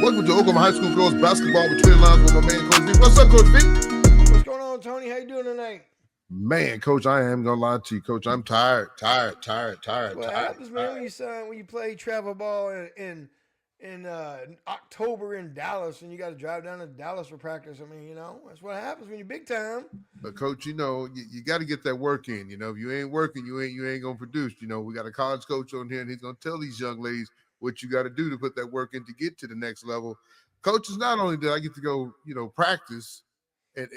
Welcome to Oklahoma High School girls basketball between the lines with my man Coach Vick. What's up, Coach Vick? What's going on, Tony? How you doing tonight? Man, Coach, I am gonna lie to you, Coach. I'm tired. That's what happens, man. When you play travel ball in October in Dallas, and you got to drive down to Dallas for practice. I mean, that's what happens when you're big time. But Coach, you got to get that work in. If you ain't working, you ain't gonna produce. We got a college coach on here, and he's gonna tell these young ladies what you got to do to put that work in to get to the next level. Coaches, not only did I get to go, practice and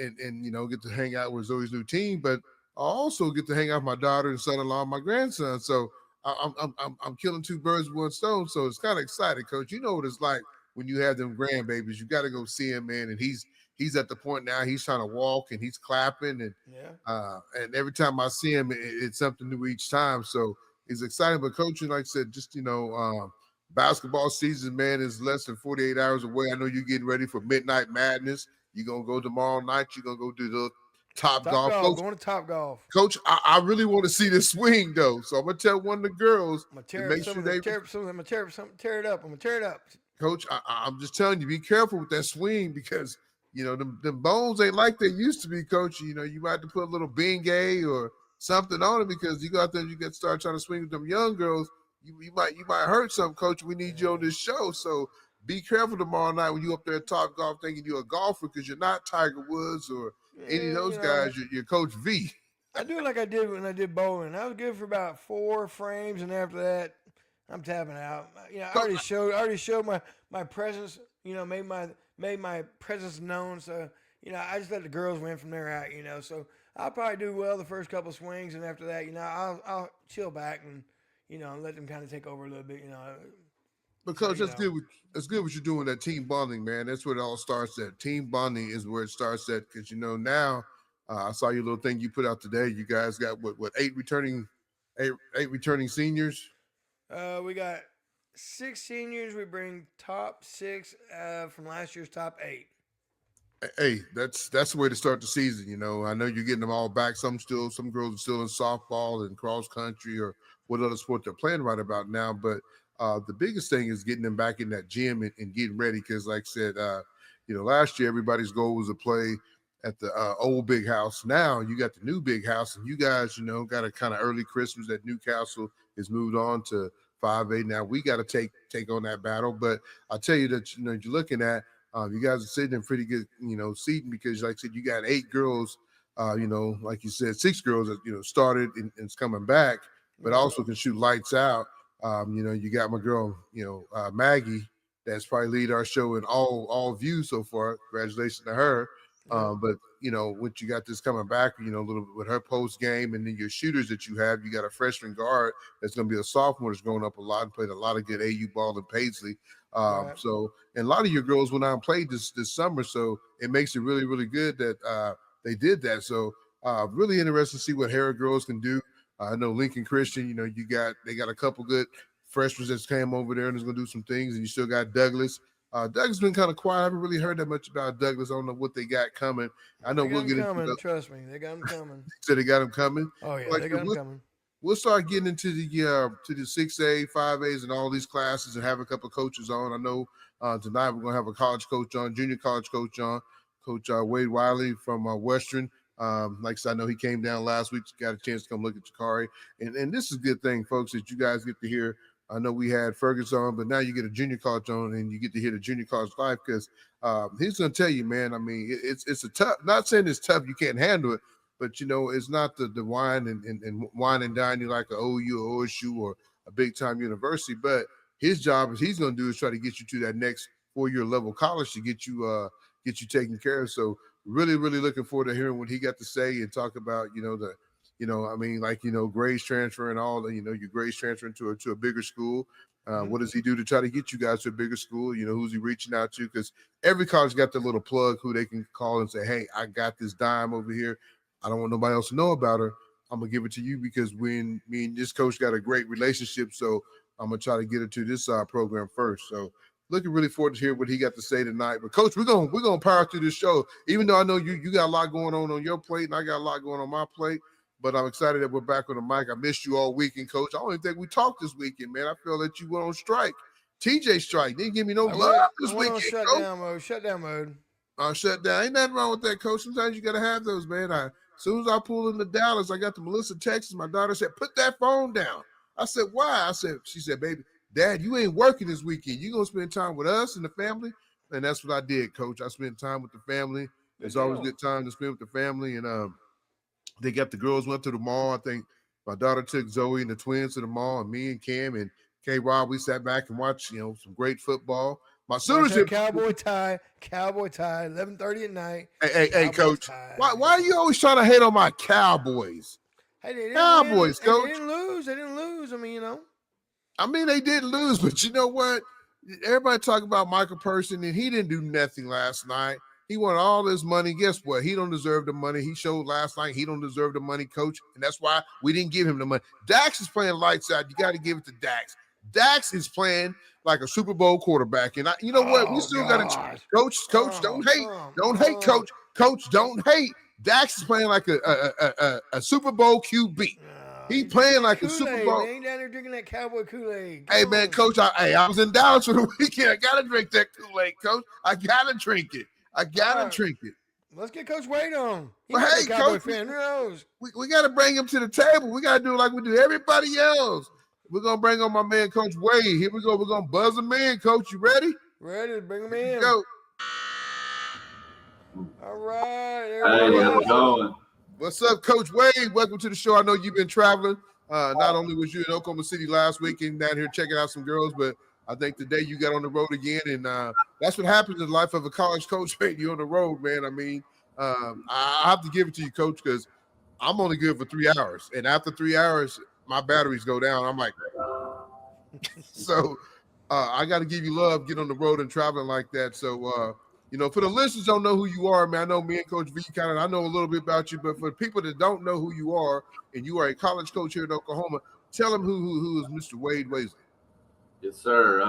get to hang out with Zoe's new team, but I also get to hang out with my daughter and son-in-law and my grandson. So I'm killing two birds with one stone. So it's kind of exciting, Coach. You know what it's like when you have them grandbabies. You got to go see him, man. And he's at the point now he's trying to walk and he's clapping and every time I see him, it's something new each time. So it's exciting. But coaching, like I said, just basketball season, man, is less than 48 hours away. I know you're getting ready for Midnight Madness. You're gonna go tomorrow night. You're gonna go do the top golf. Coach, going to Top Golf. Coach, I really want to see this swing though. So I'm gonna tell one of the girls I'm gonna tear it up. Coach, I'm just telling you, be careful with that swing because them bones ain't like they used to be, Coach. You might have to put a little Bengay or something on it because you go out there and you get start trying to swing with them young girls. You might hurt something, Coach. We need you on this show. So be careful tomorrow night when you up there at Top Golf thinking you're a golfer because you're not Tiger Woods or any of those guys. You're Coach V. I do it like I did when I did bowling. I was good for about 4 frames, and after that, I'm tapping out. I already showed my presence. Made my presence known. So I just let the girls win from there out. So I'll probably do well the first couple swings, and after that, I'll chill back and let them kind of take over a little bit. But Coach, that's good. That's good what you're doing. That team bonding, man. That's where it all starts. At team bonding is where it starts. At because now I saw your little thing you put out today. You guys got what 8 returning seniors. We got 6 seniors. We bring top 6 from last year's top 8. Hey, that's the way to start the season. I know you're getting them all back. Some girls are still in softball and cross country or what other sport they're playing right about now. But the biggest thing is getting them back in that gym and getting ready. Because like I said, last year everybody's goal was to play at the old big house. Now you got the new big house, and you guys, got a kind of early Christmas that Newcastle has moved on to 5A. Now we got to take on that battle. But I tell you that you're looking at. You guys are sitting in pretty good, seating because, like I said, you got 8 girls. Like you said, 6 girls that started and is coming back, but also can shoot lights out. You got my girl, Maggie, that's probably lead our show in all views so far. Congratulations to her. But once you got this coming back, a little bit with her post game, and then your shooters that you have, you got a freshman guard that's going to be a sophomore that's growing up a lot and played a lot of good AU ball in Paisley. So, and a lot of your girls went out and played this summer, so it makes it really, really good that they did that. So, really interesting to see what Harrah girls can do. I know Lincoln Christian, they got a couple good freshmen that came over there and is going to do some things, and you still got Douglas. Douglas been kind of quiet. I haven't really heard that much about Douglas. I don't know what they got coming. I know we'll get into it. Trust me, they got them coming. So they got them coming. Oh yeah, they got them coming. We'll start getting into the 6A, 5As, and all these classes, and have a couple of coaches on. I know tonight we're gonna have a college coach on, junior college coach on, Coach Whaley from Western. Like I said, I know he came down last week. Got a chance to come look at Jakari, and this is a good thing, folks, that you guys get to hear. I know we had Fergus on, but now you get a junior college on, and you get to hear the junior college life because he's going to tell you, man. I mean, it's a tough. Not saying it's tough, you can't handle it, but it's not the wine and wine and dine you like a OU or OSU or a big time university. But his job is he's going to do is try to get you to that next 4-year level college to get you taken care of. So really, really looking forward to hearing what he got to say and talk about grades transfer and all your grades transferring to a bigger school. What does he do to try to get you guys to a bigger school? Who's he reaching out to? Because every college got their little plug who they can call and say, hey, I got this dime over here. I don't want nobody else to know about her. I'm going to give it to you because me and this coach got a great relationship. So I'm going to try to get her to this program first. So looking really forward to hear what he got to say tonight. But Coach, we're gonna power through this show. Even though I know you got a lot going on your plate and I got a lot going on my plate. But I'm excited that we're back on the mic. I missed you all weekend, Coach. I don't even think we talked this weekend, man. I feel that you went on strike TJ strike. Didn't give me no I love went this on weekend, Coach. shutdown mode. Shutdown mode. Shut down. Ain't nothing wrong with that, Coach. Sometimes you gotta have those, man. As soon as I pulled into Dallas, I got the Melissa text. My daughter said, "Put that phone down." I said, "Why?" She said, "Baby, Dad, you ain't working this weekend. You gonna spend time with us and the family." And that's what I did, Coach. I spent time with the family. Good It's always a deal. good time to spend with the family. And they got the girls went to the mall. I think my daughter took Zoe and the twins to the mall, and me and Cam and K Rob, we sat back and watched, some great football. My Watch Sooners that did. Cowboy tie. Cowboy tie. 11:30 at night. Hey, Cowboys Coach. tie. Why are you always trying to hate on my Cowboys? Hey, they didn't win Cowboys, and they Coach. didn't lose. They didn't lose. I mean, I mean, they did lose, but you know what? Everybody talk about Michael Person, and he didn't do nothing last night. He won all this money. Guess what? He don't deserve the money. He showed last night he don't deserve the money, Coach, and that's why we didn't give him the money. Dax is playing lights out. You got to give it to Dax. Dax is playing like a Super Bowl quarterback, and you know what? We oh still got to, gosh. Coach. Oh, Don't hate, Coach. Coach, don't hate. Dax is playing like a Super Bowl QB. He He's drinking playing that like a Super Kool-Aid, Bowl. man. He's down there drinking that Cowboy Kool-Aid. Hey Come man, on. Coach, I was in Dallas for the weekend. I gotta drink that Kool-Aid, Coach. I gotta drink it. Drink it. Let's get Coach Wade on. He But might be a hey, Cowboy Coach, fan. Who knows? we gotta bring him to the table. We gotta do like we do everybody else. We're gonna bring on my man, Coach Wade. Here we go. We're gonna buzz him in, Coach. You ready? Ready to bring him in. Go. All right. There Hey, we how's go. it going? What's up, Coach Wade? Welcome to the show. I know you've been traveling. Not only was you in Oklahoma City last weekend down here checking out some girls, but I think today you got on the road again, and that's what happens in the life of a college coach. Right? You're on the road, man. I mean, I have to give it to you, Coach, because I'm only good for 3 hours, and after 3 hours, my batteries go down. I'm like, so I got to give you love, get on the road and traveling like that. So, for the listeners don't know who you are, man, I know me and Coach V I know a little bit about you, but for people that don't know who you are, and you are a college coach here in Oklahoma, tell them who is Mr. Wade Waisley. Yes, sir.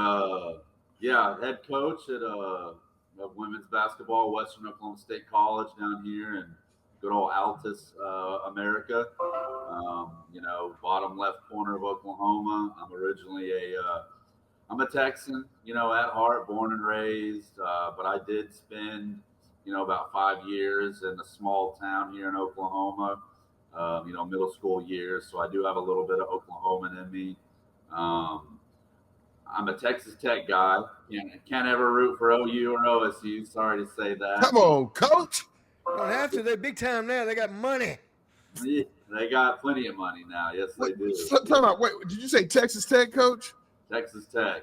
Head coach at women's basketball, Western Oklahoma State College down here in good old Altus, America. Bottom left corner of Oklahoma. I'm originally I'm a Texan, at heart, born and raised, but I did spend, about 5 years in a small town here in Oklahoma, middle school years. So I do have a little bit of Oklahoman in me. I'm a Texas Tech guy. Can't ever root for OU or OSU. Sorry to say that. Come on, Coach. Don't have to. They're big time now. They got money. Yeah, they got plenty of money now. Yes, they do. Time out. Wait, did you say Texas Tech, Coach? Texas Tech.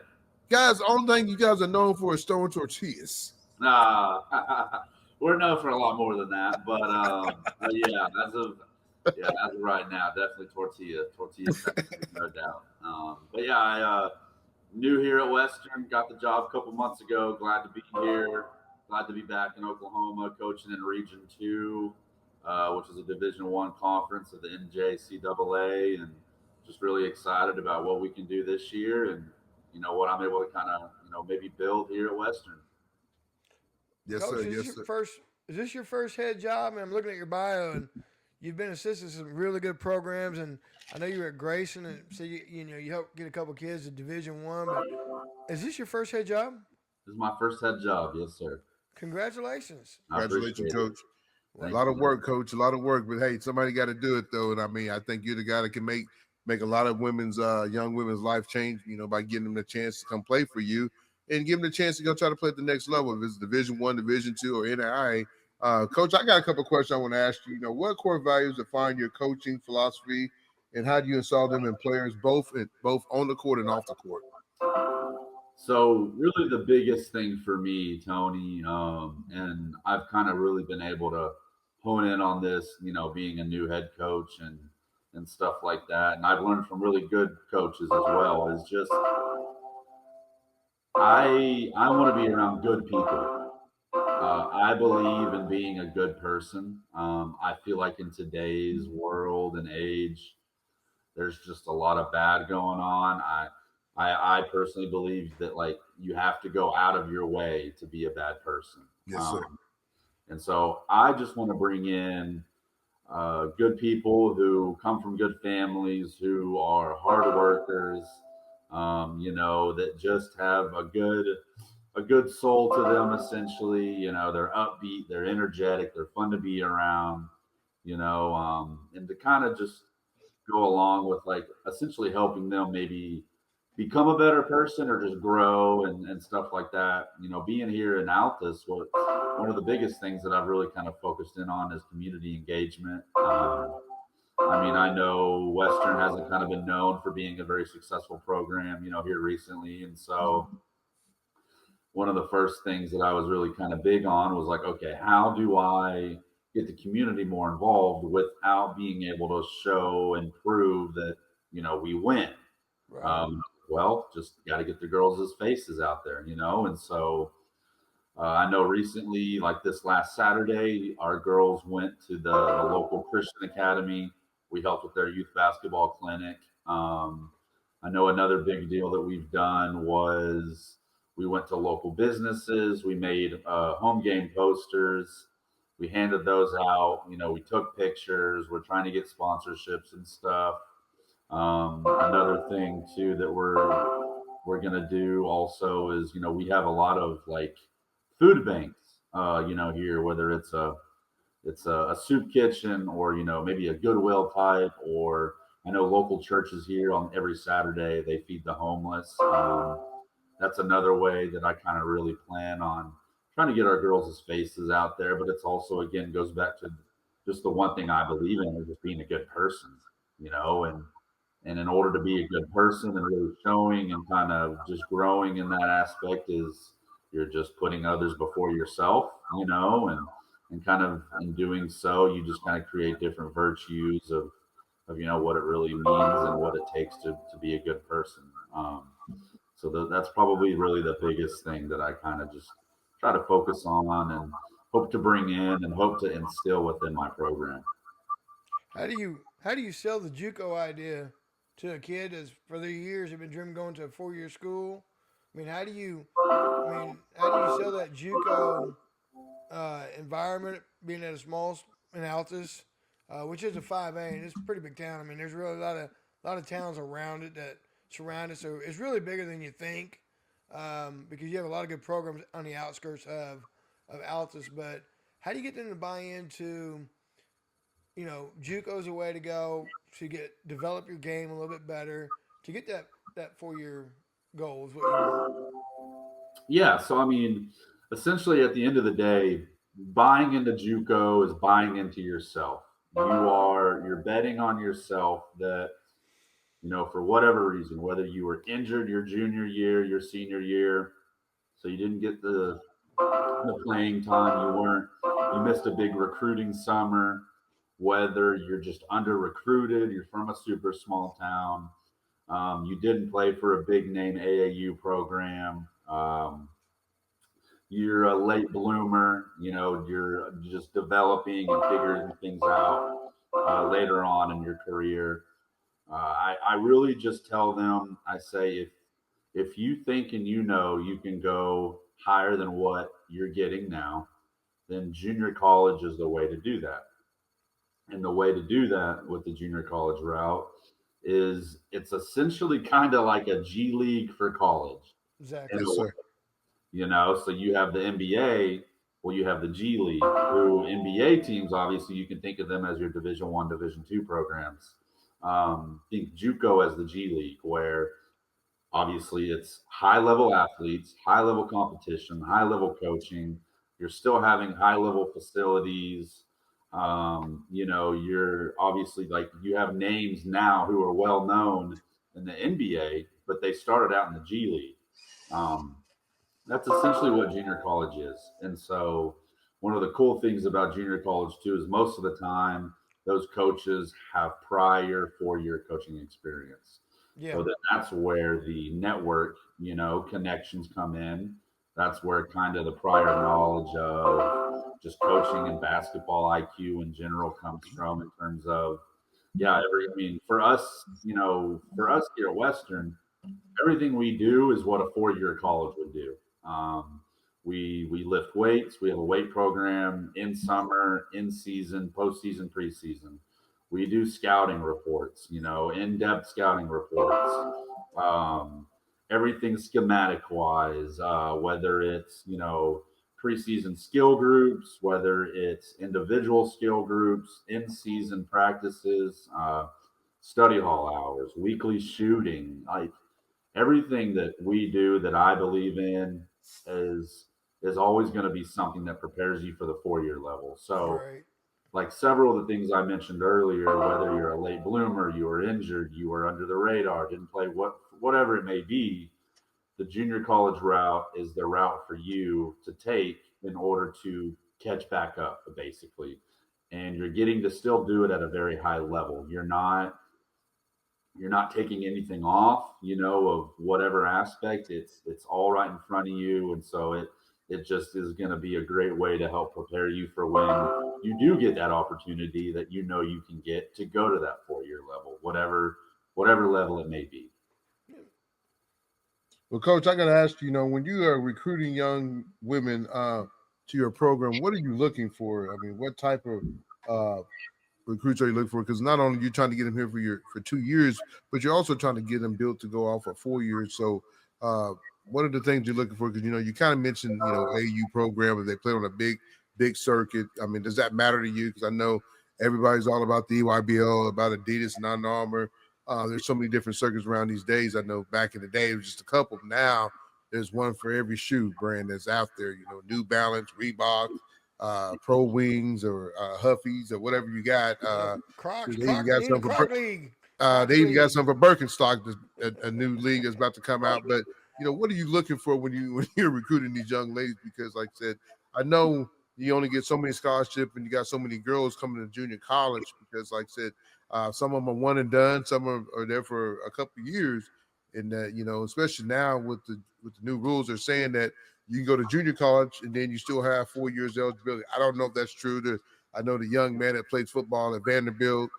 Guys, the only thing you guys are known for is throwing tortillas. Nah, we're known for a lot more than that. But yeah, as of right now, definitely tortilla, Texas, no doubt. But yeah, I new here at Western, got the job a couple months ago. Glad to be here. Glad to be back in Oklahoma, coaching in Region 2, which is a Division I conference of the NJCAA, and just really excited about what we can do this year and, what I'm able to kind of, maybe build here at Western. Yes, Coach, sir. Yes, sir. Is this your first head job? I mean, I'm looking at your bio, and you've been assistant to some really good programs, and I know you were at Grayson, and so you helped get a couple kids to Division I. But is this your first head job? This is my first head job, yes, sir. Congratulations! Congratulations, Coach. Thank a lot of you. work, Coach. A lot of work, but hey, somebody got to do it though. And I mean, I think you're the guy that can make a lot of young women's life change. By giving them the chance to come play for you and give them the chance to go try to play at the next level. If it's Division I, Division II, or NAIA. Coach, I got a couple of questions I want to ask you. What core values define your coaching philosophy, and how do you install them in players both on the court and off the court? So really the biggest thing for me, Tony, and I've kind of really been able to hone in on this, being a new head coach and stuff like that. And I've learned from really good coaches as well, is just I want to be around good people. I believe in being a good person. I feel like in today's world and age, there's just a lot of bad going on. I personally believe that you have to go out of your way to be a bad person. Yes, sir. And so I just want to bring in good people who come from good families, who are hard workers, that just have a good soul to them. Essentially, they're upbeat, they're energetic, they're fun to be around. And to kind of just go along with like essentially helping them maybe become a better person or just grow and stuff like that. Being here in Altus, one of the biggest things that I've really kind of focused in on is community engagement. I know Western hasn't kind of been known for being a very successful program, here recently. And so one of the first things that I was really kind of big on was like, okay, how do I get the community more involved without being able to show and prove that, we win? Right. Well, just got to get the girls' faces out there, And so I know recently, like this last Saturday, our girls went to the local Christian Academy. We helped with their youth basketball clinic. I know another big deal that we've done was we went to local businesses. We made home game posters. We handed those out. We took pictures. We're trying to get sponsorships and stuff. Another thing too that we're gonna do also is we have a lot of like food banks here, whether it's a soup kitchen or maybe a Goodwill type, or I know local churches here on every Saturday they feed the homeless. That's another way that I kind of really plan on trying to get our girls' faces out there. But it's also again goes back to just the one thing I believe in is just being a good person, and in order to be a good person and really showing and kind of just growing in that aspect is you're just putting others before yourself, and kind of in doing so, you just kind of create different virtues of what it really means and what it takes to be a good person. So that's probably really the biggest thing that I kind of just try to focus on and hope to bring in and hope to instill within my program. How do you sell the JUCO idea to a kid that's for their years have been dreaming going to a 4 year school? I mean, how do you sell that JUCO environment being at a small in Altus, which is a 5A and it's a pretty big town. I mean, there's really a lot of towns around it that surround it, so it's really bigger than you think because you have a lot of good programs on the outskirts of Altus. But how do you get them to buy into JUCO's a way to go to get develop your game a little bit better to get that 4 year goal is what you want. Yeah, so essentially at the end of the day, buying into JUCO is buying into yourself. You're betting on yourself that for whatever reason, whether you were injured your junior year, your senior year, so you didn't get the playing time, you missed a big recruiting summer, whether you're just under recruited, you're from a super small town, you didn't play for a big name AAU program. You're a late bloomer, you're just developing and figuring things out later on in your career. I really just tell them, I say, if you think and you can go higher than what you're getting now, then junior college is the way to do that. And the way to do that with the junior college route is it's essentially kind of like a G League for college. In Exactly. Yes, a sir. so you have the NBA, well, you have the G League, who NBA teams, obviously, you can think of them as your Division One, Division Two programs. Think JUCO as the G League, where obviously it's high level athletes, high level competition, high level coaching. You're still having high level facilities. You're obviously like you have names now who are well known in the NBA, but they started out in the G League. Um, that's essentially what junior college is. And so, one of the cool things about junior college, too, is most of the time those coaches have prior 4 year coaching experience. Yeah. So that's where the network, connections come in. That's where kind of the prior knowledge of just coaching and basketball IQ in general comes from in terms of, yeah, for us here at Western, everything we do is what a 4 year college would do. Um, we lift weights. We have a weight program in summer, in season, postseason, preseason. We do scouting reports, in depth scouting reports. um, everything schematic wise, whether it's, preseason skill groups, whether it's individual skill groups, in season practices, study hall hours, weekly shooting, like everything that we do that I believe in is is always going to be something that prepares you for the 4 year level. So Right. like several of the things I mentioned earlier, whether you're a late bloomer, you were injured, you were under the radar, didn't play, whatever it may be, the junior college route is the route for you to take in order to catch back up, basically. And you're getting to still do it at a very high level. You're not taking anything off, of whatever aspect. It's all right in front of you, and so it just is going to be a great way to help prepare you for when you do get that opportunity that you can get to go to that 4 year level, whatever level it may be. Well, Coach, I got to ask you, when you are recruiting young women to your program, what are you looking for? I mean, what type of uh, recruits are you looking for? Because not only are you trying to get them here for 2 years, but you're also trying to get them built to go off for 4 years. So, what are the things you're looking for? Because you kind of mentioned AU program if they play on a big circuit. I mean, does that matter to you? Because I know everybody's all about the EYBL, about Adidas and Under Armour. There's so many different circuits around these days. I know back in the day it was just a couple. Now there's one for every shoe brand that's out there. New Balance, Reebok, Pro Wings, or Huffies, or whatever you got. Crocs, They even Croc, got you need a some for Croc League. they Crocs even got League. some for Birkenstock, a new league that's about to come out. But what are you looking for when you're recruiting these young ladies? Because, like I said, I know you only get so many scholarships, and you got so many girls coming to junior college. Because, like I said, some of them are one and done, some are there for a couple of years, and that especially now with the new rules, they're saying that you can go to junior college and then you still have 4 years eligibility. I don't know if that's true. I know the young man that plays football at Vanderbilt.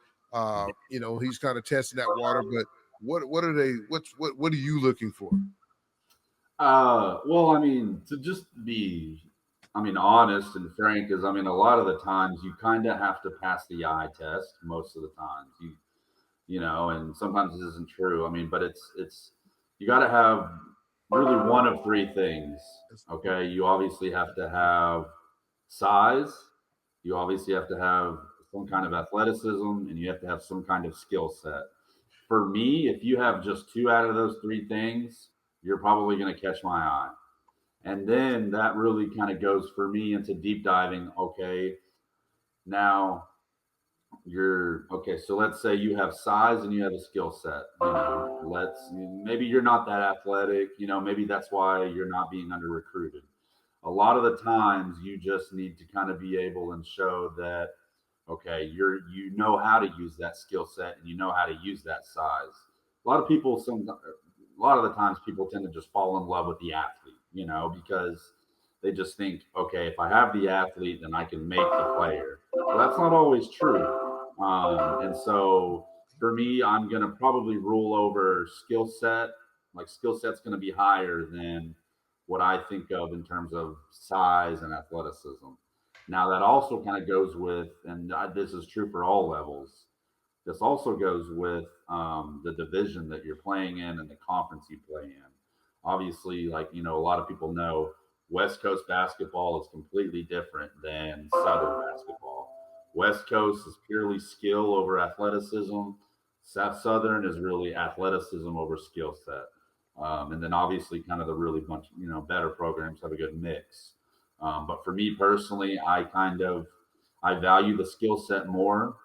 He's kind of testing that water, but what are they? What are you looking for? Well, I mean, to just be, honest and frank, is, a lot of the times you kind of have to pass the eye test. Most of the times, and sometimes this isn't true. But it's you got to have really one of three things. Okay, you obviously have to have size, you obviously have to have some kind of athleticism, and you have to have some kind of skill set. For me, if you have just two out of those three things, you're probably going to catch my eye. And then that really kind of goes for me into deep diving. Okay, now you're okay. So let's say you have size and you have a skill set. Maybe you're not that athletic. Maybe that's why you're not being under recruited. A lot of the times, you just need to kind of be able and show that okay, you know how to use that skill set and you know how to use that size. A lot of people, a lot of the times, people tend to just fall in love with the athlete, because they just think, okay, if I have the athlete, then I can make the player. Well, that's not always true. And so for me, I'm going to probably rule over skill set. Like skill set's going to be higher than what I think of in terms of size and athleticism. Now that also kind of goes with, and this is true for all levels. This also goes with the division that you're playing in and the conference you play in. Obviously, like a lot of people know, West Coast basketball is completely different than Southern basketball. West Coast is purely skill over athleticism. Southern is really athleticism over skill set. And then obviously, kind of the really bunch, better programs have a good mix. But for me personally, I value the skill set more.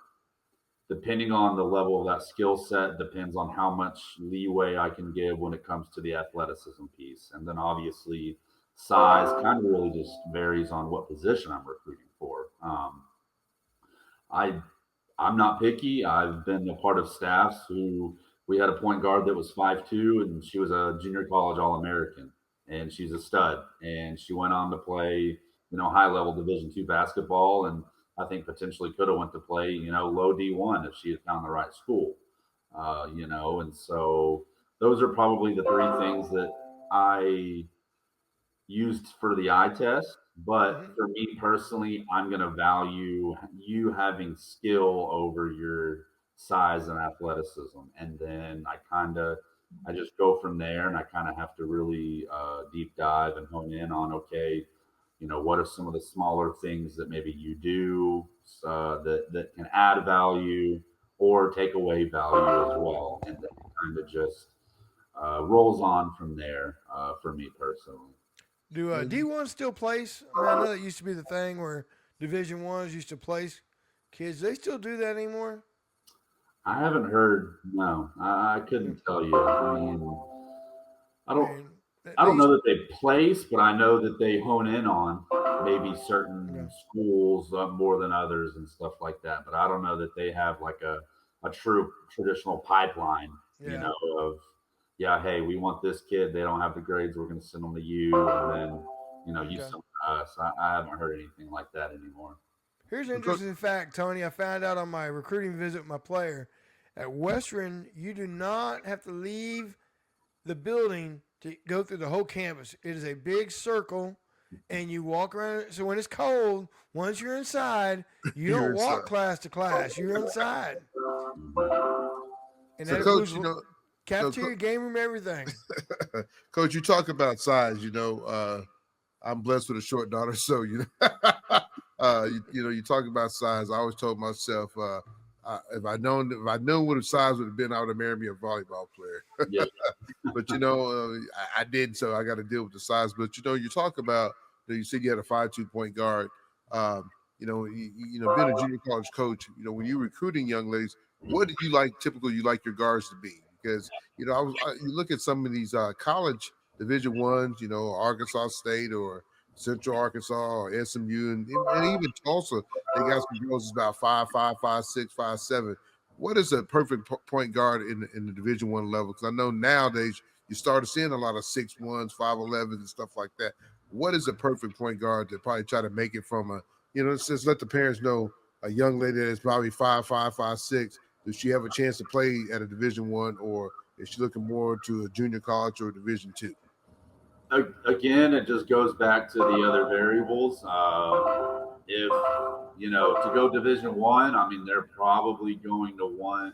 Depending on the level of that skill set, depends on how much leeway I can give when it comes to the athleticism piece. And then obviously, size kind of really just varies on what position I'm recruiting for. I I'm not picky. I've been a part of staffs who we had a point guard that was 5'2", and she was a junior college All American, and she's a stud. And she went on to play, high level Division II basketball, and I think potentially could have went to play, low D1 if she had found the right school. And so those are probably the three things that I used for the eye test. But Hmm. for me personally, I'm going to value you having skill over your size and athleticism. And then I kind of I just go from there, and I kind of have to really deep dive and hone in on, okay, what are some of the smaller things that maybe you do that can add value or take away value as well, and then it kind of just rolls on from there for me personally. Do D1 still place? I mean, I know that used to be the thing where Division Ones used to place kids. They still do that anymore? I haven't heard. No, I Yeah. couldn't tell you. I mean, I I don't. mean, I they don't used. know that they place, but I know that they hone in on maybe Yeah. certain schools more than others and stuff like that. But I don't know that they have like a true traditional pipeline, Yeah. of, yeah, hey, we want this kid. They don't have the grades. We're going to send them to you. And then, you Okay. send them to us. I haven't heard anything like that anymore. Here's an Coach, interesting fact, Tony. I found out on my recruiting visit with my player. At Western, you do not have to leave the building to go through the whole campus. It is a big circle, and you walk around. So when it's cold, once you're inside, you you're don't inside. walk class to class. You're inside, and So, that Coach, includes cafeteria, game room, everything. Coach, you talk about size. I'm blessed with a short daughter, so you talk about size. I always told myself, if I known what a size would have been, I would have married me a volleyball player. Yeah. But I didn't, so I got to deal with the size. But you talk about, you said you had a 5'2" point guard. Being a junior college coach, when you're recruiting young ladies, what did you like? Typically, you like your guards to be, because you look at some of these college Division ones, Arkansas State or Central Arkansas or SMU, and even Tulsa, they got some girls that's about 5'5", 5'6", 5'7". What is a perfect point guard in the Division One level? Because I know nowadays you started seeing a lot of 6'1", 5'11", and stuff like that. What is a perfect point guard to probably try to make it from just let the parents know a young lady that's probably 5'5", 5'6", does she have a chance to play at a Division One, or is she looking more to a junior college or Division Two? Again, it just goes back to the other variables. If to go Division One, I mean, they're probably going to want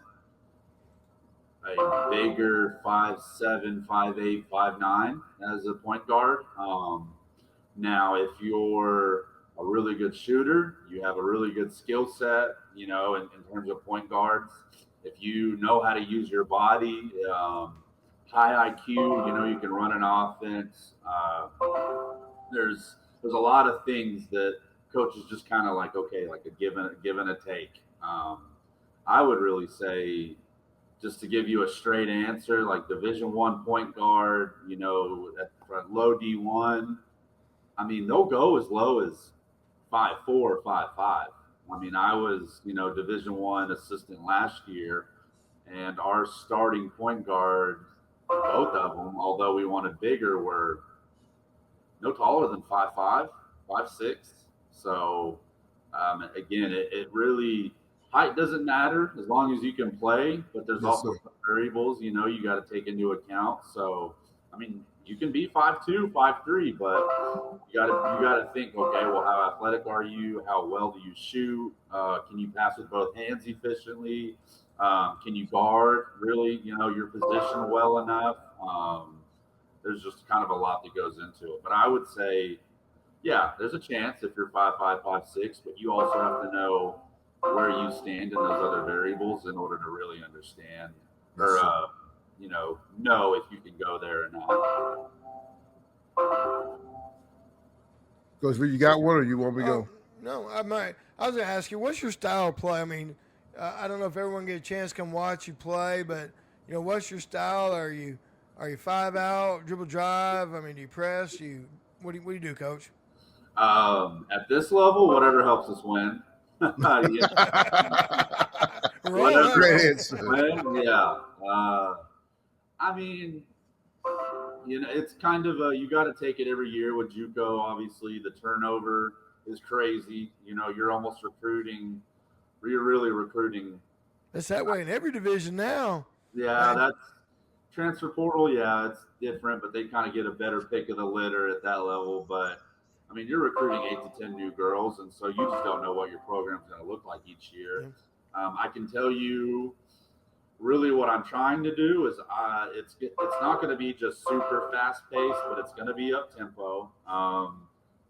a bigger 5'7", 5'8", 5'9" as a point guard. Now, if you're a really good shooter, you have a really good skill set, in terms of point guards. If you know how to use your body, high IQ, you can run an offense. There's a lot of things that coaches just kind of like, okay, like a give and a take. I would really say, just to give you a straight answer, like Division One point guard, at low D1, I mean, they'll go as low as 5'4", 5'5". I mean, I was, Division One assistant last year, and our starting point guard, both of them, although we wanted bigger, were no taller than 5'5", 5'6". So again, it really, height doesn't matter as long as you can play, but there's Yes, also sir. some variables you got to take into account. So I mean, you can be 5'2", 5'3", but you gotta think, okay, well, how athletic are you? How well do you shoot? Can you pass with both hands efficiently? Can you guard really, your position well enough? There's just kind of a lot that goes into it. But I would say, yeah, there's a chance if you're 5'5", 5'6", but you also have to know where you stand in those other variables in order to really understand, Yes, or sir. know if you can go there or not. Coach, you got one, or you want me to go? No, I might. I was gonna ask you, what's your style of play? I mean, I don't know if everyone get a chance to come watch you play, but what's your style? Are you 5 out, dribble drive? I mean, do you press? What do you do, Coach? At this level, whatever helps us win. Yeah, Roll whatever that Great helps way. us answer. win. Yeah. I mean, it's kind of you got to take it every year with JUCO. Obviously, the turnover is crazy. You're almost recruiting. You're really recruiting. It's that way in every division now. Yeah, I, that's transfer portal. Yeah, it's different, but they kind of get a better pick of the litter at that level. But I mean, you're recruiting 8 to 10 new girls, and so you just don't know what your program's going to look like each year. yeah. I can tell you, really what I'm trying to do is it's not going to be just super fast paced, but it's going to be up tempo.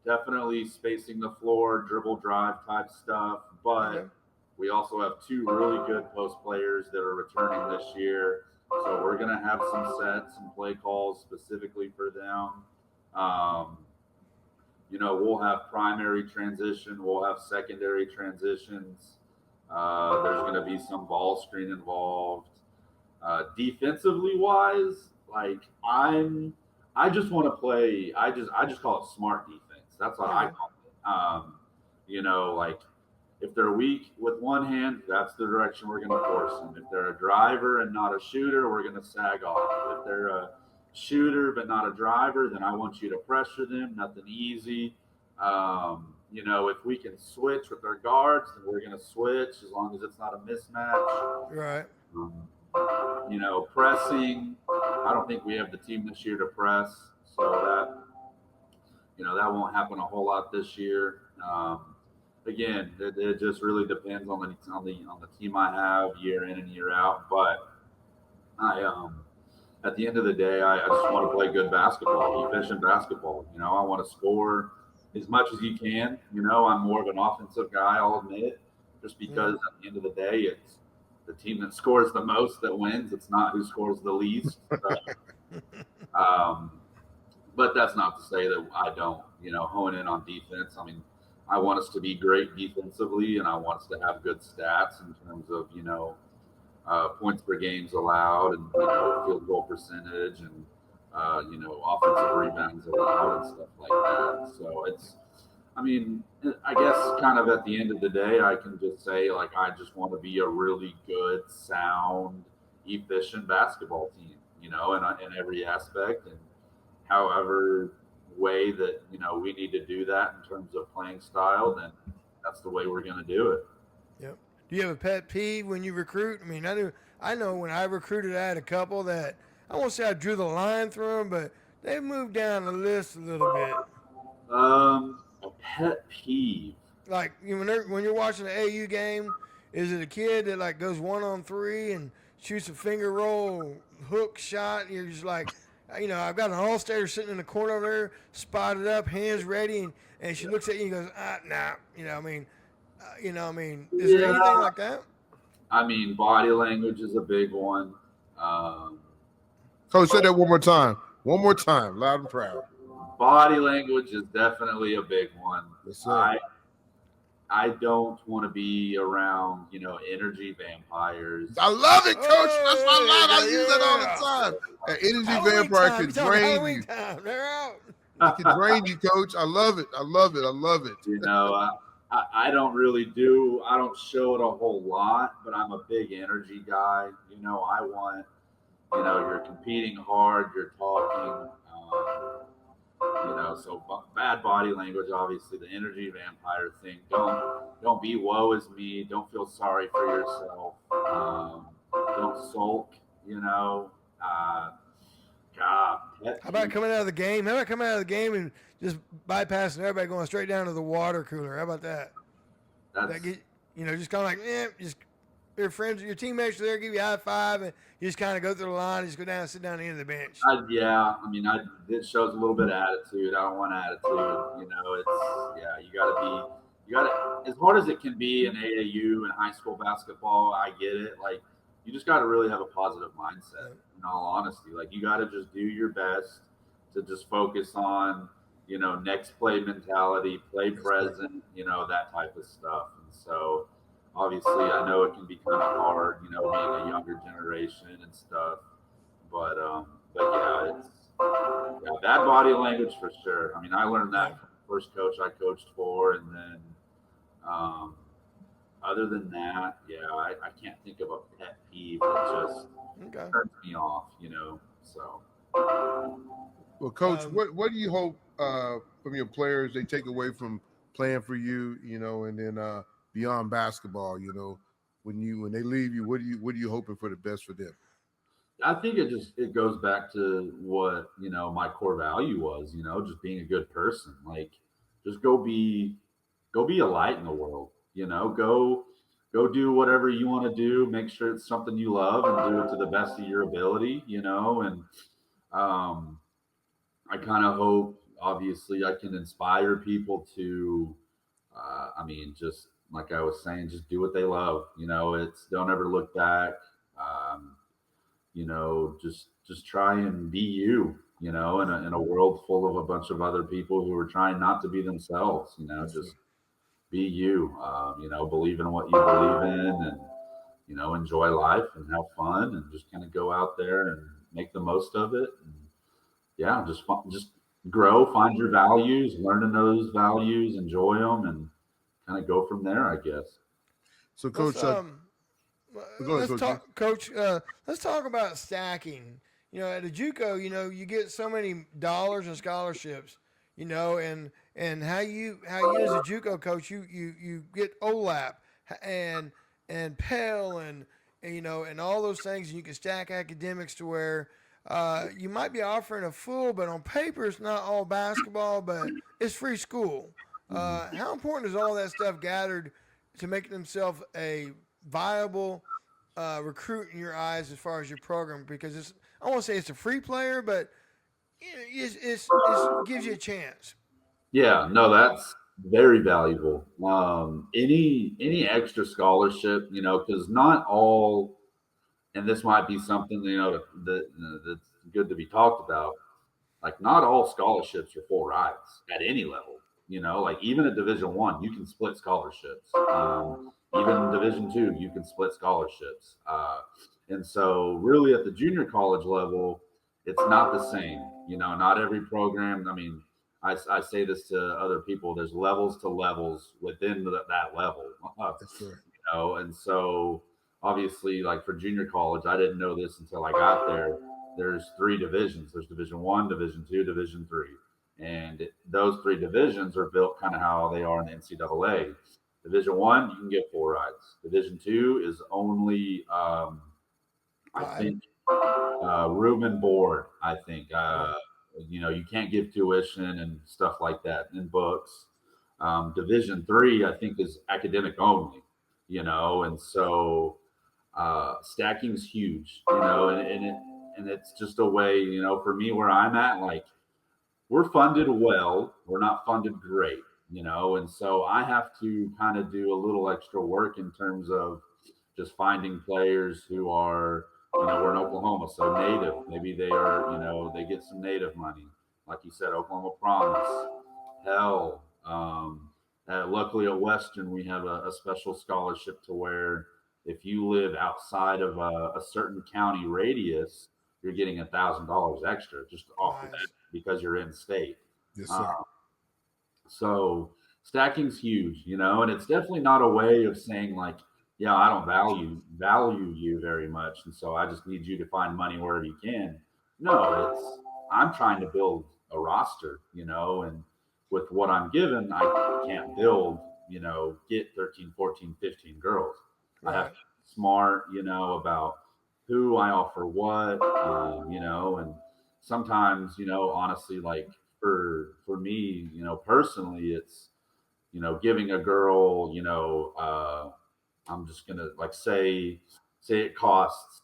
Definitely spacing the floor, dribble drive type stuff. Okay. But we also have two really good post players that are returning this year, so we're going to have some sets and play calls specifically for them. Um, we'll have primary transition, we'll have secondary transitions. There's going to be some ball screen involved. Defensively wise, like I just want to play. I just call it smart defense. That's what I Okay. call it. Like if they're weak with one hand, that's the direction we're going to force them. If they're a driver and not a shooter, we're going to sag off. If they're a shooter but not a driver, then I want you to pressure them. Nothing easy. If we can switch with our guards, then we're going to switch as long as it's not a mismatch. Right. Um, Pressing. I don't think we have the team this year to press, so that won't happen a whole lot this year. Again, it just really depends on the team I have year in and year out. But at the end of the day, I just want to play good basketball, efficient basketball. I want to score as much as you can. I'm more of an offensive guy, I'll admit it, just Mm-hmm. because at the end of the day, it's the team that scores the most that wins. It's not who scores the least. Um, but that's not to say that I don't, hone in on defense. I mean, I want us to be great defensively, and I want us to have good stats in terms of, points per games allowed, and field goal percentage, and offensive rebounds allowed, and stuff like that. So I mean, I guess kind of at the end of the day, I can just say like I just want to be a really good, sound, efficient basketball team, in every aspect, and however way that we need to do that in terms of playing style, then that's the way we're going to do it. Yep. Do you have a pet peeve when you recruit? I mean, I know when I recruited, I had a couple that I won't say I drew the line through them, but they moved down the list a little bit. A pet peeve. Like when you're watching the AU game, is it a kid that like goes 1-on-3 and shoots a finger roll hook shot? And you're just like, I've got an all stater sitting in the corner over there, spotted up, hands ready, and she looks at you and goes, nah. Is there Yeah, anything like that? I mean, body language is a big one. Um, Coach, say that one more time. One more time, loud and proud. Body language is definitely a big one. Yes, sir. I don't want to be around, energy vampires. I love it, Coach. That's my line. I use that all Oh, the time. An energy Halloween vampire time. can It's on drain you. Halloween time. They're out. It can drain you, Coach. I love it. I love it. I love it. I don't really do. I don't show it a whole lot, but I'm a big energy guy. I want, you're competing hard, you're talking. So bad body language, obviously the energy vampire thing. Don't be woe is me. Don't feel sorry for yourself. Don't sulk. You know, uh, God, pet How about peeve. coming out of the game? How about coming out of the game and just bypassing everybody, going straight down to the water cooler? How about that? That That's get just kind of like, just your friends, your teammates are there, give you a high five, and you just kind of go through the line, and just go down and sit down at the end of the bench. yeah. I mean, it shows a little bit of attitude. I don't want attitude. It's yeah. You got to as hard as it can be in AAU and high school basketball. I get it. Like you just got to really have a positive mindset. Yep. In all honesty, like you got to just do your best to just focus on next play mentality, play That's right. present, that type of stuff. And so obviously, I know it can be kind of hard, being a younger generation and stuff. But yeah, it's bad body language for sure. I mean, I learned Yeah. that from the first coach I coached for, and then um, other than that, yeah, I can't think of a pet peeve that just Okay. turns me off. So Well, Coach, Um, what do you hope from your players they take away from playing for you, and then beyond basketball, when they leave you, what are you hoping for the best for them? I think it goes back to what my core value was. Just being a good person. Like, just go be a light in the world. Go go do whatever you want to do. Make sure it's something you love and do it to the best of your ability, and um, I kind of hope, obviously, I can inspire people to, just like I was saying, just do what they love. It's don't ever look back. Um, just try and be you. In a world full of a bunch of other people who are trying not to be themselves. Yes, sir. Just be you. Believe in what you believe in, and enjoy life and have fun, and just kind of go out there and make the most of it. And yeah, just grow, find your values, learn to know those values, enjoy them, and kind of go from there, I guess. So, Let's Coach, go ahead, let's Coach G. talk, Coach. Let's talk about stacking. At a JUCO, you get so many dollars and scholarships. And how you as a JUCO coach, you get OLAP and Pell and all those things, and you can stack academics to where you might be offering a full, but on paper it's not all basketball, but it's free school. Mhm. How important is all that stuff gathered to make themselves a viable recruit in your eyes as far as your program? Because I won't say it's a free player, but it gives you a chance. Yeah, no, that's very valuable. Any extra scholarship, because not all, and this might be something that's good to be talked about. Like not all scholarships are full rides at any level. Like even at Division 1, you can split scholarships. Even Division 2, you can split scholarships. And so, really, at the junior college level, it's not the same. Not every program. I mean, I say this to other people. There's levels to levels within that level. Yes, sir. And so obviously, like for junior college, I didn't know this until I got there. There's three divisions. There's Division 1, Division 2, Division 3, and those three divisions are built kind of how they are in the NCAA. Division 1, you can get four rides. Division 2 is only, I Five. think, room and board. I think, Right. you can't give tuition and stuff like that in books. Division 3, I think, is academic only. And so stacking's huge. And it's just a way. For me where I'm at, like we're funded well, we're not funded great. And so I have to kind of do a little extra work in terms of just finding players who are, we're in Oklahoma, so native. Maybe they are, they get some native money. Like you said, Oklahoma Promise, Hell. Luckily at Western, we have a special scholarship to where if you live outside of a certain county radius, you're getting $1,000 extra just off of that Nice. because you're in state. Yes, Uh, sir. so stacking's huge, and it's definitely not a way of saying like, yeah, I don't value you very much, and so I just need you to find money wherever you can. No, it's I'm trying to build a roster, and with what I'm given, I can't build, get 13, 14, 15 girls. I have to Right. be smart, about who I offer what, and sometimes, honestly, like for me, personally, it's giving a girl, I'm just gonna like say it costs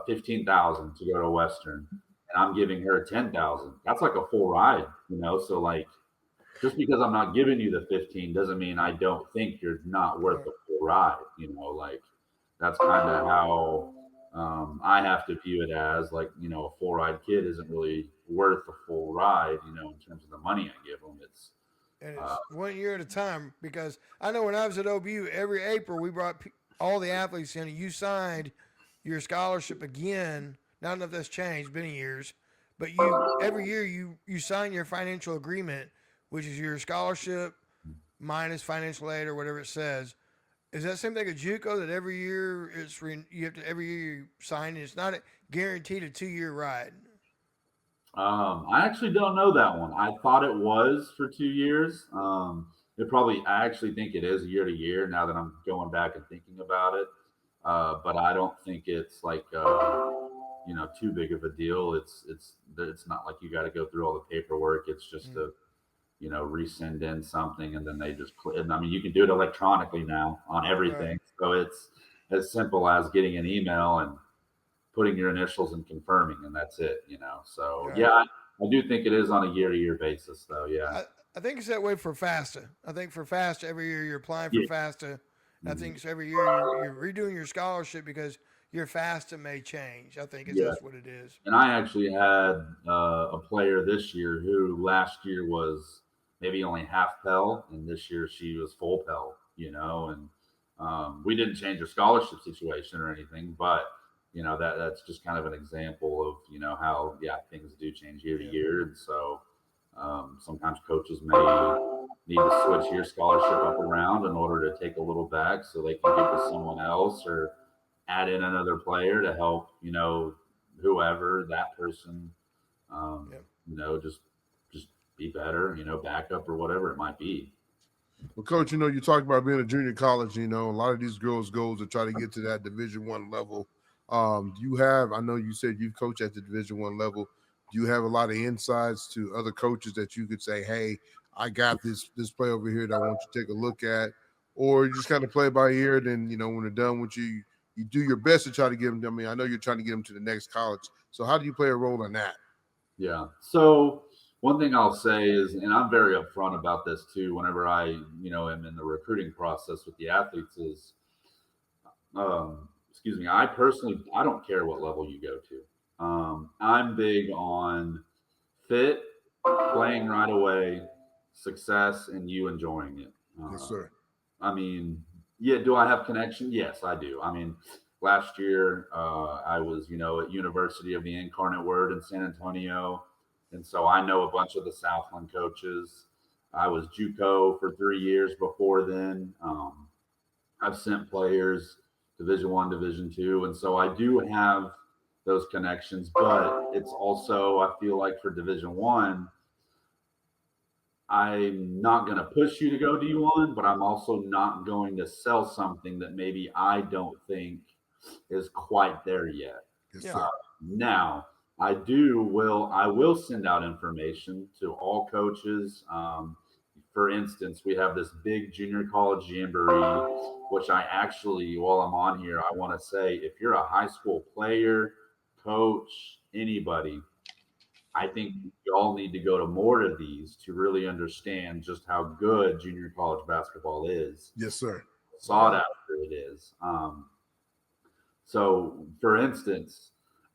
15,000 to go to Western, and I'm giving her 10,000. That's like a full ride, So like, just because I'm not giving you the 15 doesn't mean I don't think you're not worth Right. a full ride, Like that's kind of how I have to view it as like, a full ride kid isn't really worth a full ride, in terms of the money I give them. It's And uh, it's 1 year at a time because I know when I was at OBU, every April we brought all the athletes in and you signed your scholarship again. Not enough that's changed, been years, but you every year you sign your financial agreement, which is your scholarship minus financial aid or whatever it says. Is that same thing at JUCO that every year you have to every year you sign? And it's not guaranteed a 2 year ride. I actually don't know that one. I thought it was for 2 years. I actually think it is year to year now that I'm going back and thinking about it. But I don't think it's like, too big of a deal. It's not like you got to go through all the paperwork. It's just Mm. resend in something, and then they just and I mean, you can do it electronically now on Right. everything. So it's as simple as getting an email and putting your initials and confirming, and that's it. So Right. yeah, I do think it is on a year-to-year basis, though. Yeah. I think it's that way for FAFSA. I think for FAFSA, every year you're applying for Yeah. FAFSA. I Mhm. think it's every year you're redoing your scholarship because your FAFSA may change. I think Yeah. that's what it is. And I actually had a player this year who last year was maybe only half Pell, and this year she was full Pell. And we didn't change her scholarship situation or anything, but that's just kind of an example of how things do change year to Yeah. year, and so sometimes coaches may need to switch your scholarship up around in order to take a little back so they can give to someone else or add in another player to help whoever that person, um, Yeah. just be better, backup or whatever it might be. Well, Coach, you talked about being a junior college. A lot of these girls' goals to try to get to that Division 1 level. Do you have? I know you said you've coached at the Division 1 level. Do you have a lot of insights to other coaches that you could say, "Hey, I got this play over here that I want you to take a look at," or you just kind of play by ear? Then when they're done with you, you do your best to try to get them. I mean, I know you're trying to get them to the next college. So how do you play a role in that? Yeah. So one thing I'll say is, and I'm very upfront about this too, whenever I, am in the recruiting process with the athletes is, excuse me, I don't care what level you go to. I'm big on fit, playing right away, success, and you enjoying it. Yes, sir. I mean, yeah, do I have connection? Yes, I do. I mean, last year I was, at University of the Incarnate Word in San Antonio, and so I know a bunch of the Southland coaches. I was JUCO for 3 years before then. I've sent players Division 1, Division 2, and so I do have those connections. But it's also I feel like for Division 1, I'm not going to push you to go D1, but I'm also not going to sell something that maybe I don't think is quite there yet. Yes, Yeah. sir. Now, I will send out information to all coaches. For instance, we have this big junior college jamboree, which I actually, while I'm on here, I want to say if you're a high school player, coach, anybody, I think you all need to go to more of these to really understand just how good junior college basketball is, Yes, sir. sought after it is. So, for instance,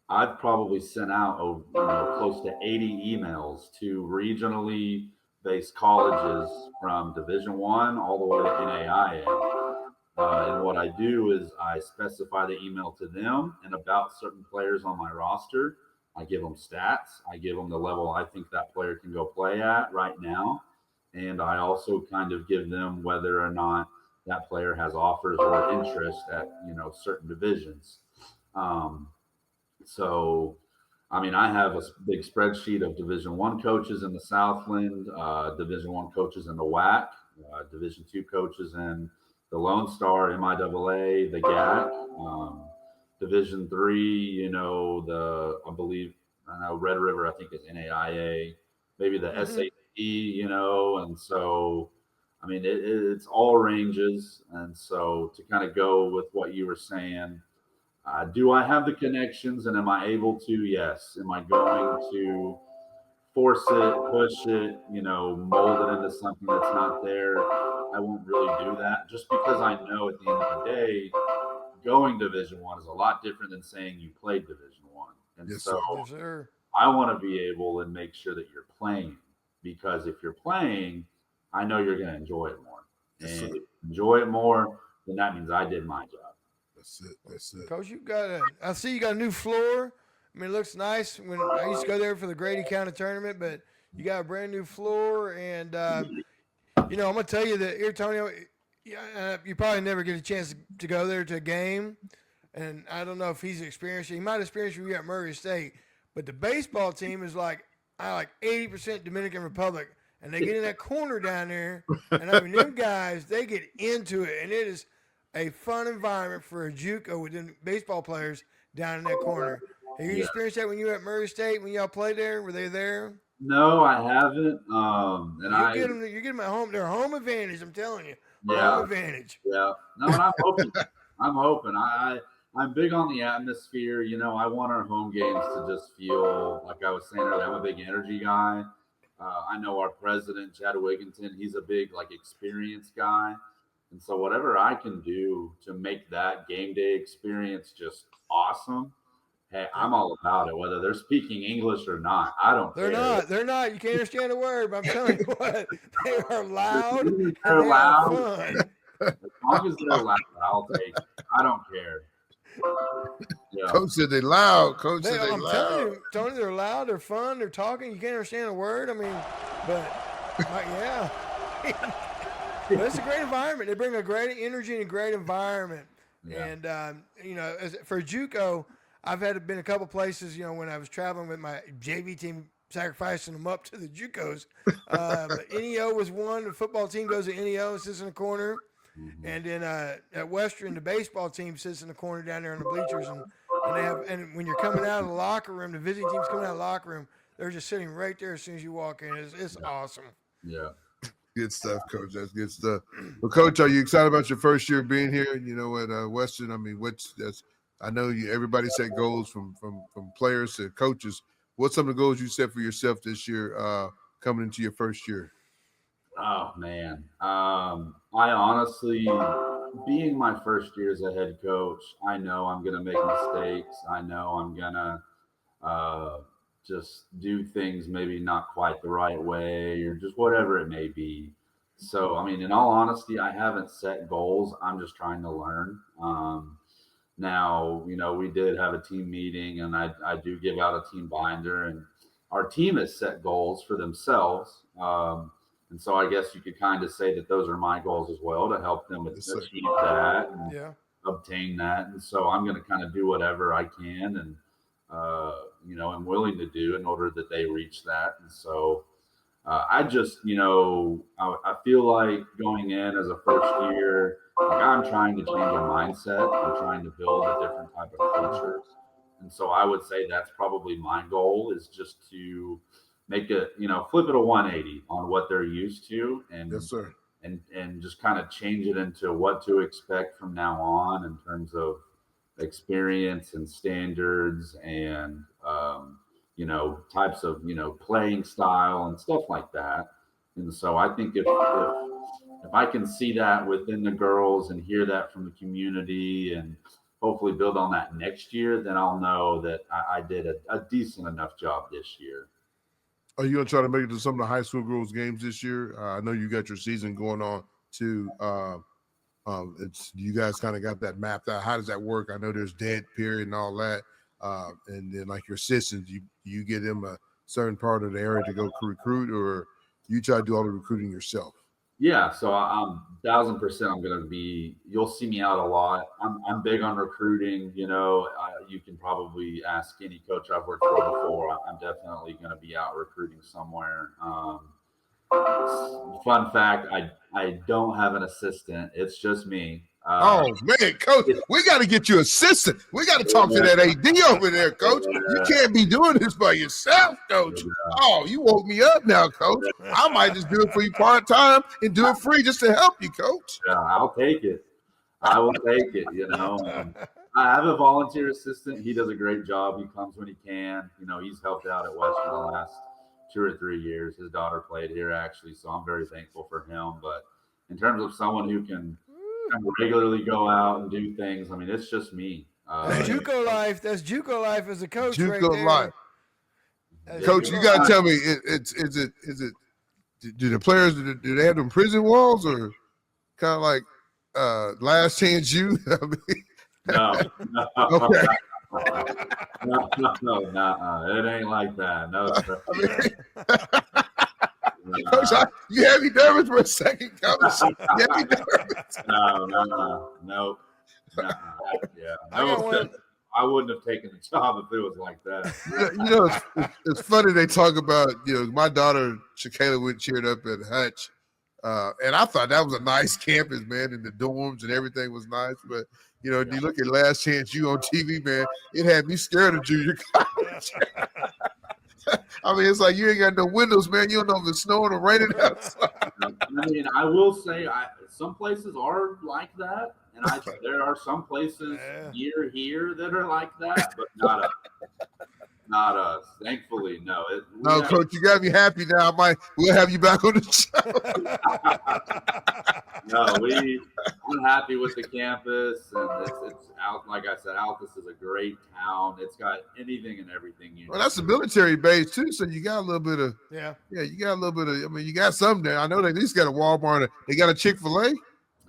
I've probably sent out close to 80 emails to regionally based colleges from Division 1 all the way to NAIA. And what I do is I specify the email to them and about certain players on my roster. I give them stats. I give them the level I think that player can go play at right now. And I also kind of give them whether or not that player has offers or interest at, certain divisions. Um, so, I mean, I have a big spreadsheet of Division 1 coaches in the Southland, Division 1 coaches in the WAC, Division 2 coaches in the Lone Star, MIAA, the GAC, Division 3. I know Red River, I think is NAIA, maybe the Mm-hmm. SAT, and so. I mean, it's all ranges, and so to kind of go with what you were saying, do I have the connections and am I able to? Yes. Am I going to force it, push it, mold it into something that's not there? I won't really do that just because I know at the end of the day, going Division 1 is a lot different than saying you played Division 1. And Yes, so sir. Yes, sir. I want to be able to make sure that you're playing because if you're playing, I know you're going to enjoy it more. Yes, And sir. if you enjoy it more, then that means I did my job. That's it. That's it. Coach, I see you got a new floor. I mean, it looks nice. When I used to go there for the Grady County tournament, but you got a brand new floor, and I'm gonna tell you that Antonio, you probably never get a chance to go there to a game, and I don't know if he's experienced it. He might have experienced it at Murray State, but the baseball team is like 80% Dominican Republic, and they get in that corner down there, and I mean them guys, they get into it, and it is a fun environment for a JUCO with them baseball players down in that corner. Have you Yeah. experienced that when you were at Murray State when y'all played there? Were they there? No, I haven't. You get them at home. They're home advantage. I'm telling you, Yeah, home advantage. yeah. No, and I'm hoping. I'm hoping. I'm big on the atmosphere. I want our home games to just feel like I was saying earlier. I'm a big energy guy. I know our president, Chad Wigginton, he's a big experience guy, and so whatever I can do to make that game day experience just awesome. Hey, I'm all about it, whether they're speaking English or not. I don't They're care. not. They're not. You can't understand a word, but I'm telling you what, they are loud and They're they are loud. fun. As long as they're loud, I'll take it. I don't care. Yeah. Coach said they loud. Coach said they I'm loud. telling you, they're loud. They're fun. They're talking. You can't understand a word. I mean, but yeah. But it's a great environment. They bring a great energy and a great environment. Yeah. And for JUCO, I've been a couple places. When I was traveling with my JV team, sacrificing them up to the JUCOs. But NEO was one. The football team goes to NEO, sits in the corner, and then at Western, the baseball team sits in the corner down there in the bleachers, and when you're coming out of the locker room, the visiting team's coming out of the locker room, they're just sitting right there as soon as you walk in. It's awesome. Yeah. Good stuff, Coach. That's good stuff. Well, Coach, are you excited about your first year being here? At Western. I mean, I know everybody set goals from players to coaches. What's some of the goals you set for yourself this year, coming into your first year? Oh man, I honestly, being my first year as a head coach, I know I'm gonna make mistakes. I know I'm gonna just do things maybe not quite the right way or just whatever it may be. So, I mean, in all honesty, I haven't set goals. I'm just trying to learn. Now, we did have a team meeting and I do give out a team binder, and our team has set goals for themselves. And so I guess you could kind of say that those are my goals as well, to help them achieve that and obtain that. And so I'm going to kind of do whatever I can and, I'm willing to do in order that they reach that. And so I just, I feel like going in as a first year, I'm trying to change a mindset. I'm trying to build a different type of cultures. And so I would say that's probably my goal, is just to make it, flip it a 180 on what they're used to, and yes, sir. And just kind of change it into what to expect from now on in terms of experience and standards and types of playing style and stuff like that. And so I think if I can see that within the girls and hear that from the community and hopefully build on that next year, then I'll know that I did a decent enough job this year. Are you going to try to make it to some of the high school girls games this year? I know you got your season going on too. You guys kind of got that mapped out. How does that work? I know there's dead period and all that. And then like your assistants, you get them a certain part of the area to go recruit, or you try to do all the recruiting yourself? Yeah, so I'm 1,000%. I'm going to be. You'll see me out a lot. I'm big on recruiting. You can probably ask any coach I've worked for before. I'm definitely going to be out recruiting somewhere. Fun fact: I don't have an assistant. It's just me. Oh man, Coach, we got to get you assistant. We got to talk to that AD over there, Coach. You can't be doing this by yourself, Coach. Oh, you woke me up now, Coach. I might just do it for you part time and do it free just to help you, Coach. Yeah, I'll take it. I will take it. I have a volunteer assistant. He does a great job. He comes when he can. He's helped out at Western the last 2 or 3 years. His daughter played here actually, so I'm very thankful for him. But in terms of someone who can regularly go out and do things, I mean, it's just me. That's JUCO life. That's JUCO life as a coach. JUCO right there. life. That's Coach, you got to tell me, is it? Do the players do they have them prison walls, or kind of like Last Chance U? I mean, No. Okay. No, it ain't like that. No, Coach, you had me nervous for a second, Coach. You had me nervous. No. Yeah, I wouldn't have taken the job if it was like that. It's funny they talk about, my daughter, Shakayla, cheered up at Hutch. And I thought that was a nice campus, man, and the dorms and everything was nice. But, you look at Last Chance U on TV, man, it had me scared of junior college. I mean, it's like you ain't got no windows, man. You don't know if it's snowing or raining outside. I mean, I will say, some places are like that, and there are some places near here that are like that, but not us. Thankfully, no. No, Coach, you got me happy now. We'll have you back on the show. No, I'm happy with the campus, and it's out. Like I said, Altus is a great town. It's got anything and everything you. Well, that's a military base too, so you got a little bit of yeah. You got a little bit of. I mean, you got something there. I know they at least got a Walmart. They got a Chick-fil-A.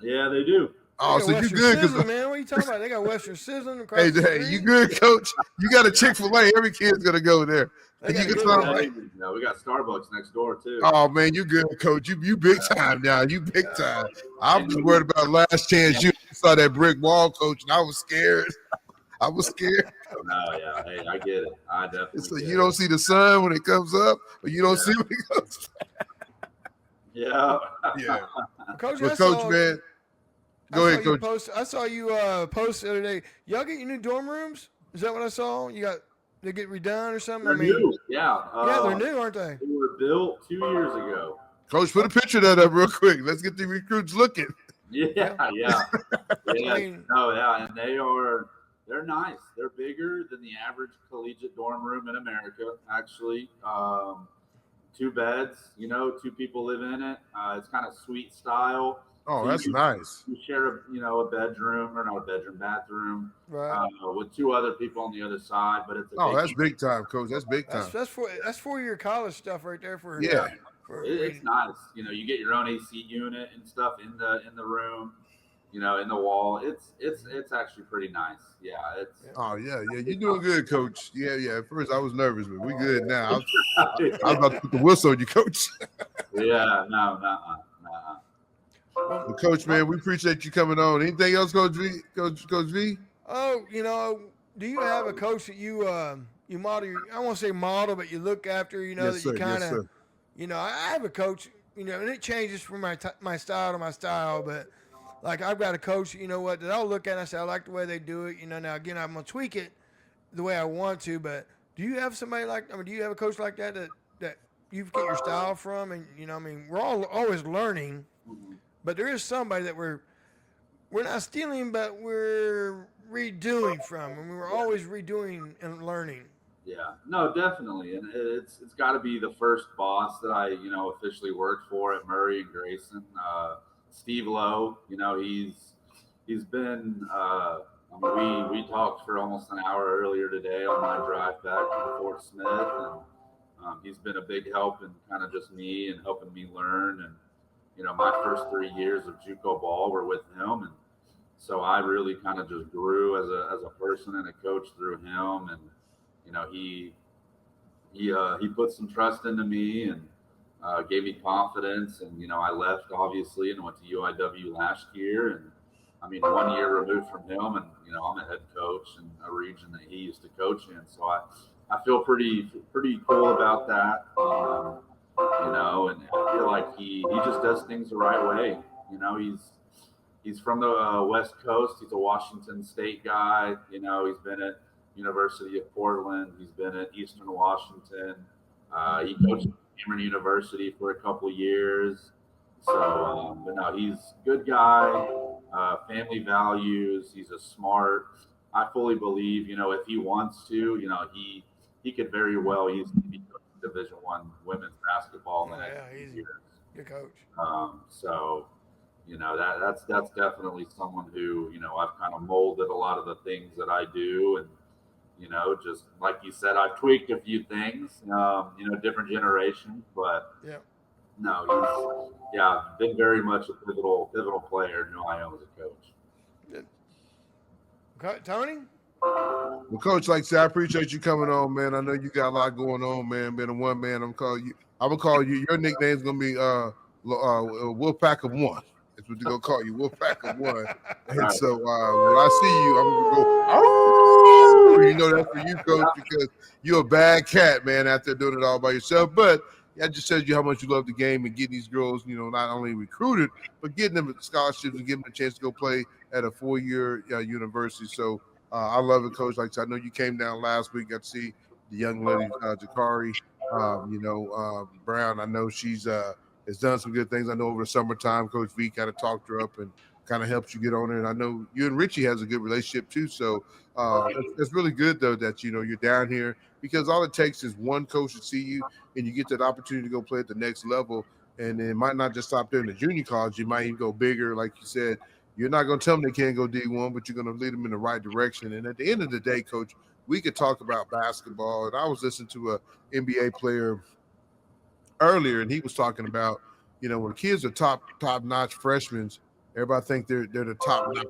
Yeah, they do. Oh, so you good? Sizzling, man. What are you talking about? They got Western Sizzling across Hey, the street. you good, Coach? You got a Chick-fil-A. Every kid's gonna go there. We got Starbucks next door too. Oh man, you good, Coach? You big time now. You big time. I'm just worried about last chance. You saw that brick wall, Coach, and I was scared. No, yeah. Hey, I get it. I definitely. So you don't see the sun when it comes up, or you don't see when it comes. Yeah. Coach, man. Go ahead, Coach. I saw you post the other day. Y'all get your new dorm rooms? Is that what I saw? They get redone or something? They're new. Yeah. They're new, aren't they? They were built 2 years ago. Coach, put a picture of that up real quick. Let's get the recruits looking. Yeah. And they're nice. They're bigger than the average collegiate dorm room in America, actually. 2 beds, 2 people live in it. It's kind of suite style. Oh, so that's nice. You share a bedroom, or not a bedroom, bathroom, right. With 2 other people on the other side. But that's big time, Coach. That's big time. That's 4-year college stuff right there for It's nice. You get your own AC unit and stuff in the room. In the wall. It's actually pretty nice. Yeah. Oh yeah. You're doing good, Coach. Yeah. At first I was nervous, but we good now. I was about to put the whistle on you, Coach. Yeah. No. Well, Coach, man, we appreciate you coming on. Anything else, Coach V? Coach V? Oh, do you have a coach that you model? I won't say model, but you look after. You kind of. I have a coach. And it changes from my style to my style, but. Like, I've got a coach, that I'll look at and I say, I like the way they do it. Now, again, I'm going to tweak it the way I want to. But do you have somebody do you have a coach like that you get your style from? And, we're all always learning. But there is somebody that we're not stealing, but we're redoing from. And we're always redoing and learning. Yeah, no, definitely. And it's got to be the first boss that I, officially worked for at Murray and Grayson. Steve Lowe, he's been. We talked for almost an hour earlier today on my drive back from Fort Smith, and he's been a big help in kind of just me and helping me learn. And my first 3 years of JUCO ball were with him, and so I really kind of just grew as a person and a coach through him. And he put some trust into me and. Gave me confidence, and I left obviously and went to UIW last year, and 1 year removed from him, and I'm a head coach in a region that he used to coach in, so I feel pretty cool about that, and I feel like he just does things the right way. He's from the West Coast. He's a Washington State guy. He's been at University of Portland. He's been at Eastern Washington. He coached Cameron University for a couple of years. So, but no, he's a good guy, family values. He's a smart. I fully believe, if he wants to, he could very well easily be Division I women's basketball in the next few years. Good coach. So, that's definitely someone who, I've kind of molded a lot of the things that I do, and just like you said, I've tweaked a few things, different generations, but no, he's been very much a pivotal player in who I am as a coach. Good. Tony? Well, Coach, like I said, I appreciate you coming on, man. I know you got a lot going on, man. Being a one man, I'm gonna call you. Your nickname's gonna be Wolfpack of One. That's what they're gonna call you, Wolfpack of One. And so when I see you, I'm gonna go, oh, that's for you, Coach, because you're a bad cat, man, out there doing it all by yourself. But that just tells you how much you love the game and getting these girls, not only recruited, but getting them scholarships and giving them a chance to go play at a 4-year university. So I love it, Coach. Like I said, I know you came down last week, got to see the young lady Jakari, Brown. I know she's has done some good things. I know over the summertime, Coach Vick kind of talked her up and kind of helps you get on it. And I know you and Richie has a good relationship too. So that's really good though that you're down here, because all it takes is one coach to see you and you get that opportunity to go play at the next level. And it might not just stop there in the junior college. You might even go bigger, like you said. You're not going to tell them they can't go D1, but you're going to lead them in the right direction. And at the end of the day, Coach, we could talk about basketball. And I was listening to an NBA player earlier, and he was talking about, when kids are top-notch freshmen, everybody think they're the top notch.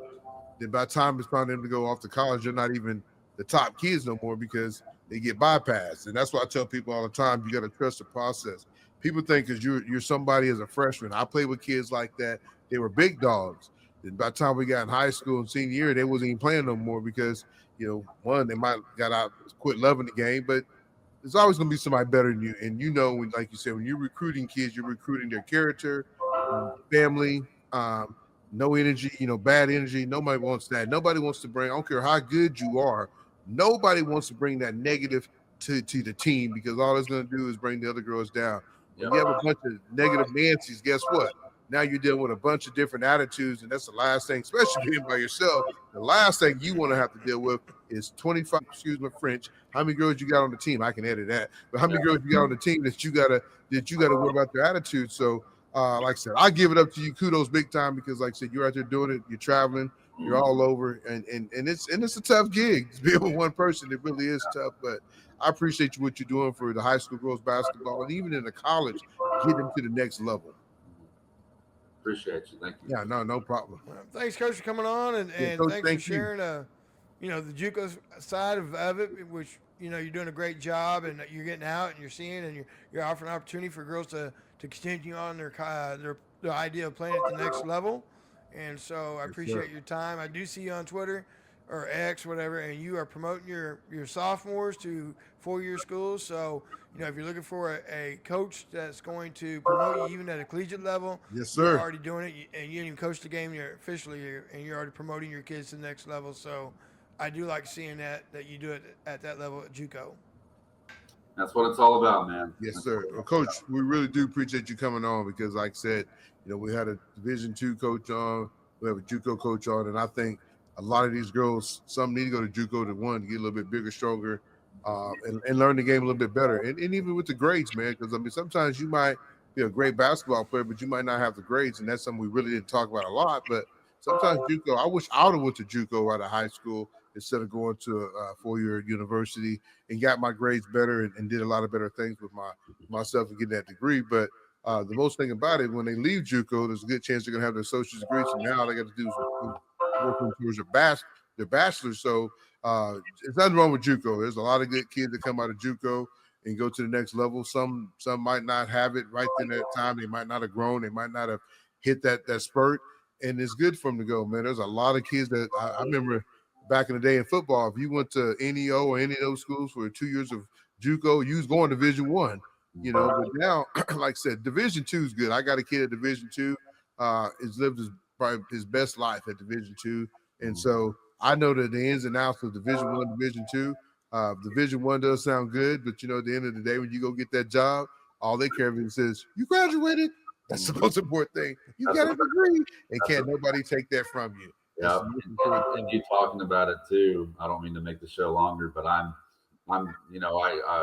Then by the time it's time for them to go off to college, they're not even the top kids no more because they get bypassed. And that's why I tell people all the time, you got to trust the process. People think because you're somebody as a freshman. I played with kids like that. They were big dogs. And by the time we got in high school and senior year, they wasn't even playing no more because, one, they might got out, quit loving the game, but there's always going to be somebody better than you. And like you said, when you're recruiting kids, you're recruiting their character, family, no energy, bad energy. Nobody wants that. Nobody wants to bring, I don't care how good you are, nobody wants to bring that negative to the team, because all it's going to do is bring the other girls down. When you have a bunch of negative Nancy's, guess what? Now you're dealing with a bunch of different attitudes, and that's the last thing, especially being by yourself. The last thing you want to have to deal with is 25, excuse my French, how many girls you got on the team? I can edit that. But how many girls you got on the team that you gotta worry about their attitude? So like I said, I give it up to you. Kudos big time, because like I said, you're out there doing it, you're traveling, you're all over, and it's a tough gig to be with one person. It really is tough, but I appreciate what you're doing for the high school girls basketball, and even in the college, get them to the next level. Appreciate you. Thank you. Yeah, no problem. Thanks, Coach, for coming on, and Coach, thanks for sharing, the JUCO side of it, which, you're doing a great job, and you're getting out and you're seeing, and you're offering an opportunity for girls to continue on their idea of playing at the next level. And so I appreciate your time. I do see you on Twitter or X, whatever, and you are promoting your sophomores to 4-year schools. So, if you're looking for a coach that's going to promote you even at a collegiate level, yes, sir, you're already doing it, and you didn't even coach the game, and you're already promoting your kids to the next level. So I do like seeing that you do it at that level at JUCO. That's what it's all about, man. Yes, sir. Well, Coach, we really do appreciate you coming on, because like I said, we had a Division II coach on, we have a JUCO coach on, and I think a lot of these girls, some need to go to JUCO to one, to get a little bit bigger, stronger, and learn the game a little bit better. And even with the grades, man, because sometimes you might be a great basketball player, but you might not have the grades, and that's something we really didn't talk about a lot. But sometimes JUCO, I wish I would have went to JUCO out of high school instead of going to a 4-year university and got my grades better and did a lot of better things with myself and getting that degree. But the most thing about it, when they leave JUCO, there's a good chance they're going to have their associate's degree. So now they got to do working towards their bachelor's. So there's nothing wrong with JUCO. There's a lot of good kids that come out of JUCO and go to the next level. Some might not have it right then at that time. They might not have grown. They might not have hit that spurt. And it's good for them to go, man. There's a lot of kids that I remember back in the day in football. If you went to NEO or any of those schools for 2 years of JUCO, you was going to Division I. But now, like I said, Division II is good. I got a kid at Division II. He's lived probably his best life at Division II, and so I know that the ins and outs of Division I, Division II. Division I does sound good, but at the end of the day, when you go get that job, all they care about is you graduated. That's the most important thing. You got a degree, and can't nobody take that from you. Yeah, and you talking about it too. I don't mean to make the show longer, but I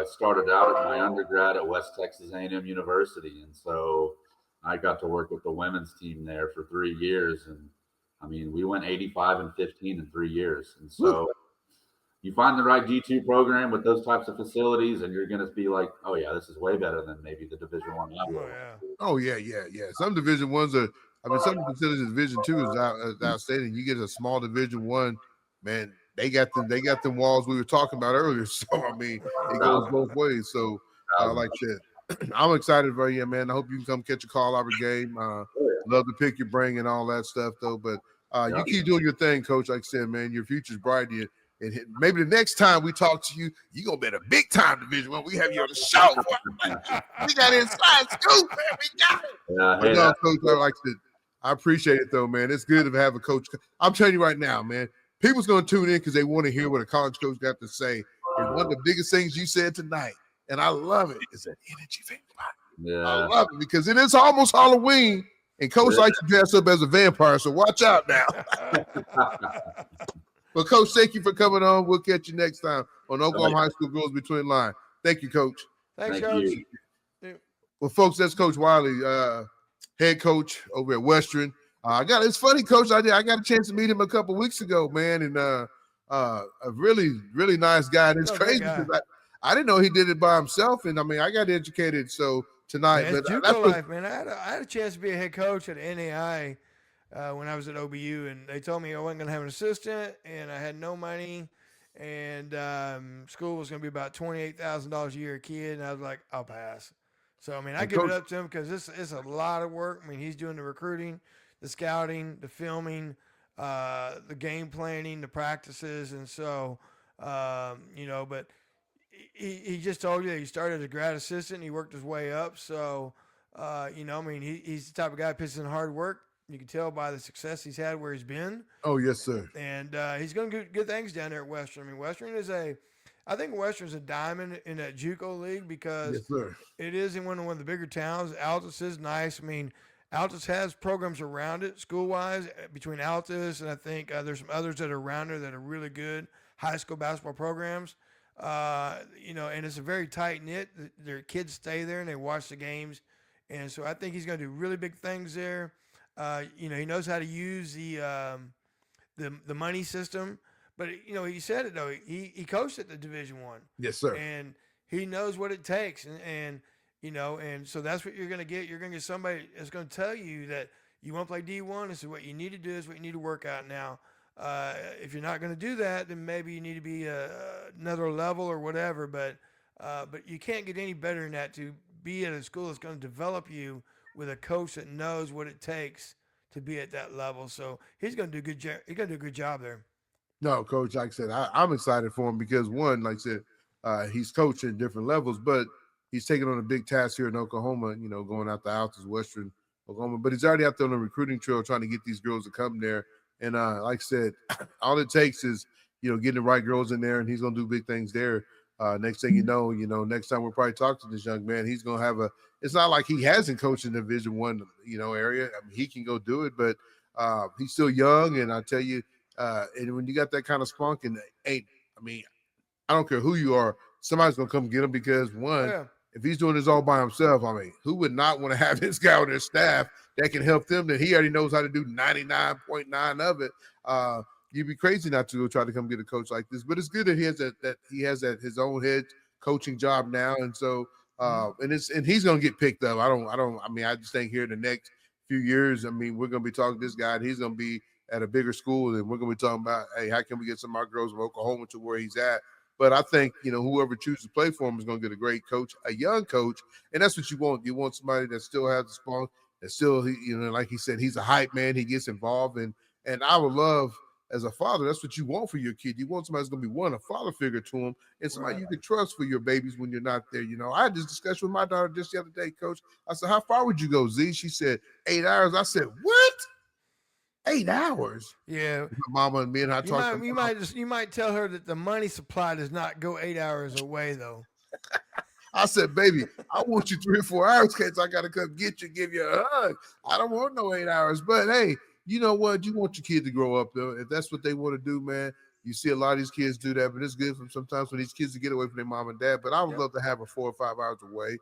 started out at my undergrad at West Texas A&M University, and so I got to work with the women's team there for 3 years, and I mean, we went 85-15 in 3 years, and so you find the right G2 program with those types of facilities, and you're going to be like, oh yeah, this is way better than maybe the Division I level. Oh yeah. Some Division I's are. Some facilities in Division II is outstanding. You get a small Division I, man. They got them walls we were talking about earlier. So I mean, it goes both ways. So like I said, I'm excited for you, man. I hope you can come catch a call-out game. Love to pick your brain and all that stuff, though. But you keep doing your thing, Coach. Like I said, man, your future's bright. And maybe the next time we talk to you, you're going to be at a big-time Division I. We have you on the show. We got inside scoop, man. We got it. No, Coach, like I said, I appreciate it, though, man. It's good to have a coach. I'm telling you right now, man, people's going to tune in because they want to hear what a college coach got to say. And one of the biggest things you said tonight, and I love it, is that energy vampire. I Yeah. love it because it is almost Halloween, and Coach likes to dress up as a vampire, so watch out now. But, Coach, thank you for coming on. We'll catch you next time on Oklahoma High School Girls Between Lines. Thank you, Coach. Thanks, Thank Coach. you. Well, folks, that's Coach Whaley, head coach over at Western. It's funny, Coach. I got a chance to meet him a couple weeks ago, man, and a really, really nice guy. And it's crazy because I didn't know he did it by himself. And I mean, I got educated tonight. Man, but it's JUCO life, man. I had a chance to be a head coach at NAI when I was at OBU, and they told me I wasn't going to have an assistant, and I had no money, and school was going to be about $28,000 a year a kid, and I was like, I'll pass. So, I mean, I give it up to him because it's a lot of work. I mean, he's doing the recruiting, the scouting, the filming, the game planning, the practices, and so, but he just told you that he started as a grad assistant and he worked his way up. So, he's the type of guy that puts in hard work. You can tell by the success he's had where he's been. Oh, yes, sir. And he's going to do good things down there at Western. I mean, I think Western's a diamond in that JUCO league because it is in one of the bigger towns. Altus is nice. I mean, Altus has programs around it school-wise between Altus and I think there's some others that are around there that are really good high school basketball programs. And it's a very tight-knit. Their kids stay there and they watch the games. And so I think he's going to do really big things there. He knows how to use the money system. But he said it though. He coached at the Division I. Yes, sir. And he knows what it takes, and so that's what you're going to get. You're going to get somebody that's going to tell you that you want to play D1. This is what you need to do. This is what you need to work out now. If you're not going to do that, then maybe you need to be another level or whatever. But you can't get any better than that to be at a school that's going to develop you with a coach that knows what it takes to be at that level. So he's going to do He's going to do a good job there. No, Coach, like I said, I'm excited for him because, one, like I said, he's coaching at different levels, but he's taking on a big task here in Oklahoma, going out to Altus, Western Oklahoma. But he's already out there on the recruiting trail trying to get these girls to come there. And like I said, all it takes is, getting the right girls in there, and he's going to do big things there. Next thing you know, next time we'll probably talk to this young man, he's going to have it's not like he hasn't coached in the Division I, area. I mean, he can go do it, but he's still young. And I tell you, and when you got that kind of spunk, and I don't care who you are, somebody's going to come get him because, if he's doing this all by himself, who would not want to have this guy on their staff that can help them that he already knows how to do 99.9 of it? You'd be crazy not to go try to come get a coach like this. But it's good that he has his own head coaching job now. And so, and he's going to get picked up. I just think here in the next few years, we're going to be talking to this guy, and he's going to be at a bigger school, and we're going to be talking about, hey, how can we get some of our girls from Oklahoma to where he's at? But I think, whoever chooses to play for him is going to get a great coach, a young coach, and that's what you want. You want somebody that still has the spunk, that still, like he said, he's a hype man. He gets involved, and I would love, as a father, that's what you want for your kid. You want somebody that's going to be a father figure to him, and somebody you can trust for your babies when you're not there. I had this discussion with my daughter just the other day, Coach. I said, how far would you go, Z? She said, 8 hours. I said, what? 8 hours? Yeah. My mama and me and I talked. You might tell her that the money supply does not go 8 hours away, though. I said, baby, I want you 3 or 4 hours because I got to come get you, give you a hug. I don't want no 8 hours. But, hey, you know what? You want your kid to grow up, though. If that's what they want to do, man, you see a lot of these kids do that. But it's good sometimes for these kids to get away from their mom and dad. But I would love to have her 4 or 5 hours away.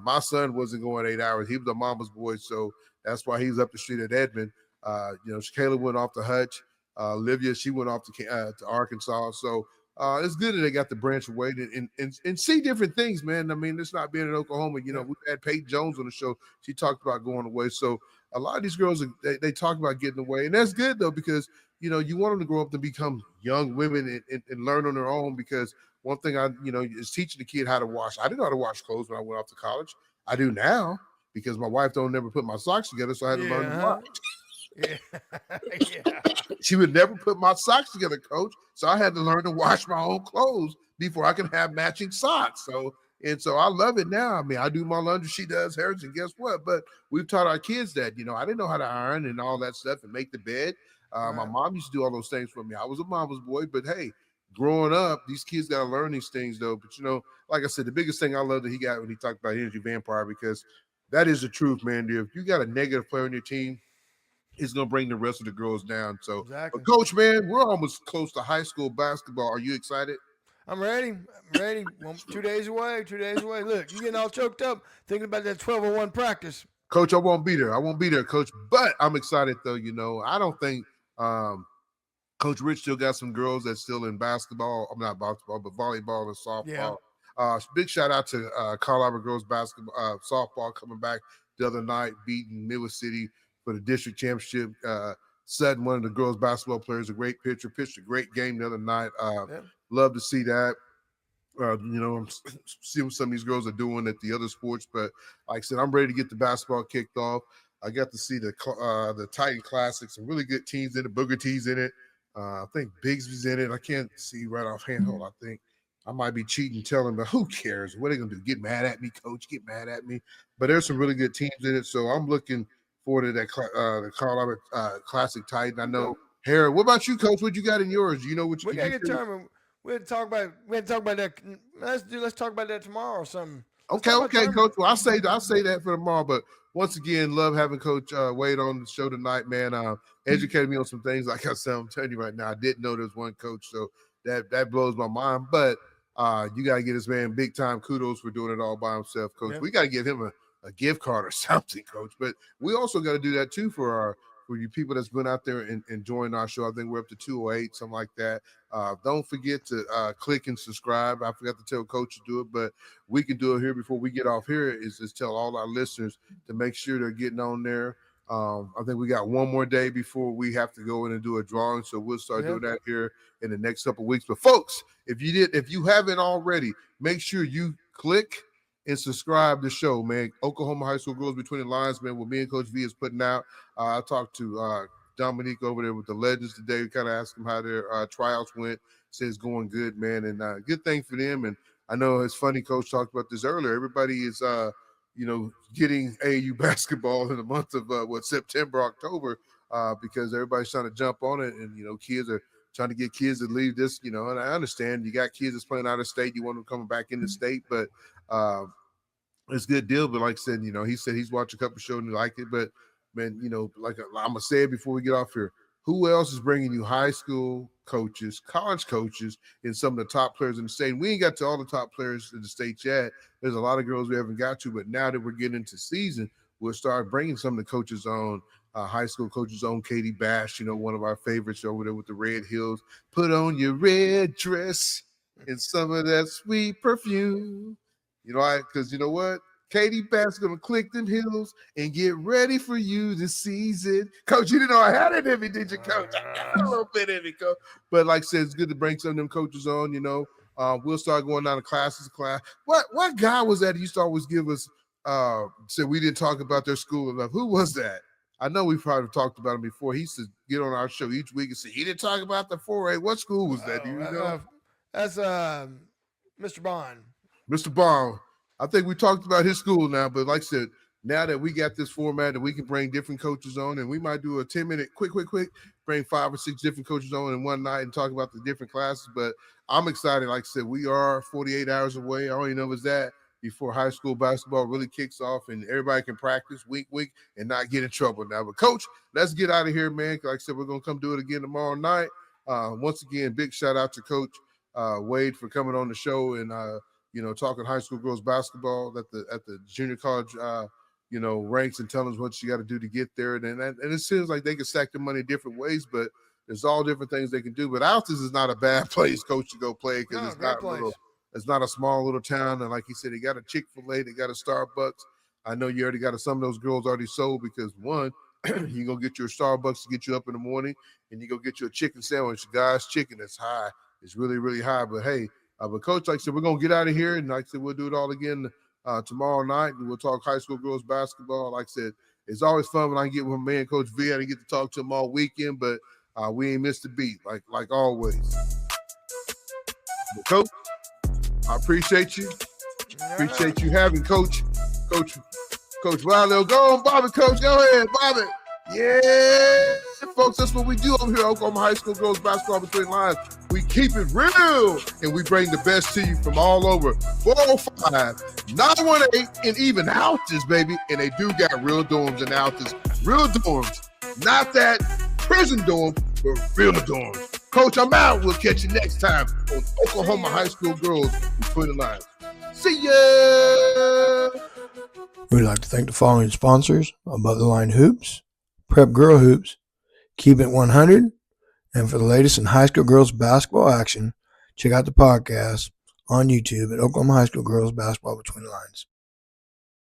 My son wasn't going 8 hours. He was a mama's boy, so that's why he's up the street at Edmond. Kayla went off to Hutch. Olivia, she went off to Arkansas. So it's good that they got the branch away and see different things, man. It's not being in Oklahoma. We've had Peyton Jones on the show. She talked about going away. So a lot of these girls, they talk about getting away. And that's good, though, because, you want them to grow up to become young women and learn on their own. Because one thing is teaching the kid how to wash. I didn't know how to wash clothes when I went off to college. I do now because my wife don't never put my socks together, so I had to learn to wash. Yeah. She would never put my socks together, Coach. So I had to learn to wash my own clothes before I can have matching socks. So I love it now. I do my laundry, she does hers, and guess what? But we've taught our kids that, I didn't know how to iron and all that stuff and make the bed. My mom used to do all those things for me. I was a mama's boy, but hey, growing up, these kids got to learn these things, though. But, like I said, the biggest thing I love that he got when he talked about energy vampire, because that is the truth, man. Dude. If you got a negative player on your team, it's going to bring the rest of the girls down. So, Exactly. But Coach, man, we're almost close to high school basketball. Are you excited? I'm ready. I'm ready. 2 days away. 2 days away. Look, you getting all choked up thinking about that 12-on-1 practice. Coach, I won't be there, Coach. But I'm excited, though. I don't think Coach Rich still got some girls that's still in basketball. I'm not basketball, but volleyball and softball. Yeah. Big shout out to Colorado girls basketball, softball coming back the other night, beating Midwest City for the district championship. Sutton, one of the girls basketball players, a great pitcher, pitched a great game the other night. Love to see that. I'm seeing what some of these girls are doing at the other sports, but like I said, I'm ready to get the basketball kicked off. I got to see the Titan Classic, some really good teams in it. Booker T's in it. I think Bigsby's in it. I can't see right offhand. Hold on, I think I might be cheating, telling, but who cares? What are they gonna do? Get mad at me, Coach? Get mad at me? But there's some really good teams in it, so I'm looking forward to that the Colorado Classic Titan. I know. Harold, what about you, Coach? What you got in yours? Do you know what you? We gotta get determined. We had to talk about that. Let's talk about that tomorrow or something. Okay, Coach. Well, I'll say that for tomorrow. But once again, love having Coach Wade on the show tonight, man. Educated me on some things. Like I said, I'm telling you right now, I didn't know there's one coach, so that blows my mind. But you gotta give this man big time kudos for doing it all by himself, Coach. Yeah. We gotta give him a gift card or something, Coach. But we also got to do that too for you people that's been out there and enjoying our show. I think we're up to 208, something like that. Don't forget to click and subscribe. I forgot to tell Coach to do it, but we can do it here before we get off here, is just tell all our listeners to make sure they're getting on there. I think we got one more day before we have to go in and do a drawing, so we'll start doing that here in the next couple of weeks. But folks, if you haven't already, make sure you click and subscribe to the show, man. Oklahoma High School Girls Between the Lines, man, what me and Coach V is putting out. I talked to Dominique over there with the Legends today. We kind of asked them how their tryouts went. Said it's going good, man, and good thing for them. And I know it's funny, Coach talked about this earlier. Everybody is, getting AAU basketball in the month of September, October, because everybody's trying to jump on it, and kids are trying to get kids to leave this. And I understand you got kids that's playing out of state. You want them coming back in the state, but it's a good deal. But like I said, he said he's watched a couple shows and he liked it. But man, like I'm gonna say it before we get off here. Who else is bringing you high school coaches, college coaches, and some of the top players in the state? We ain't got to all the top players in the state yet. There's a lot of girls we haven't got to, but now that we're getting into season, we'll start bringing some of the coaches on. High school coaches on. Katie Bash, one of our favorites over there with the red heels. Put on your red dress and some of that sweet perfume. Because you know what? Katie Bash is going to click them heels and get ready for you this season. Coach, you didn't know I had it in me, did you, Coach? I got a little bit in me, Coach. But like I said, it's good to bring some of them coaches on, We'll start going down to class. What guy was that used to always give us, said we didn't talk about their school enough? Who was that? I know we've probably talked about him before. He used to get on our show each week and say, he didn't talk about the 4A. What school was that? Do you know? That's Mr. Bond. Mr. Bond. I think we talked about his school now, but like I said, now that we got this format that we can bring different coaches on, and we might do a 10-minute quick, bring 5 or 6 different coaches on in one night and talk about the different classes. But I'm excited. Like I said, we are 48 hours away. I already know it's that before high school basketball really kicks off and everybody can practice week, and not get in trouble now. But Coach, let's get out of here, man. Like I said, we're going to come do it again tomorrow night. Once again, big shout out to Coach Wade for coming on the show and, talking high school girls basketball at the junior college, ranks, and telling us what you got to do to get there. And it seems like they can stack the money different ways, but there's all different things they can do. But Altus is not a bad place, Coach, to go play because it's not a small little town. And like he said, they got a Chick-fil-A, they got a Starbucks. I know you already got some of those girls already sold because one, you go get your Starbucks to get you up in the morning, and you go get you a chicken sandwich. Guys, chicken is high. It's really, really high. But hey, but Coach, like I said, we're going to get out of here. And like I said, we'll do it all again tomorrow night. And we'll talk high school girls basketball. Like I said, it's always fun when I get with my man, Coach V. I didn't get to talk to him all weekend, but we ain't missed a beat, like always. But Coach, I appreciate you. Appreciate you having Coach Whaley. Go on, Bobby, Coach. Go ahead, Bobby. Yeah. folks, that's what we do over here at Oklahoma High School Girls Basketball Between the Lines. We keep it real, and we bring the best to you from all over. 405, 918, and even Altus, baby. And they do got real dorms and Altus. Real dorms. Not that prison dorm, but real dorms. Coach, I'm out. We'll catch you next time on Oklahoma High School Girls Between the Lines. See ya! We'd like to thank the following sponsors: Above the Line Hoops, Prep Girl Hoops, Keep It 100, and for the latest in high school girls basketball action, check out the podcast on YouTube at Oklahoma High School Girls Basketball Between the Lines.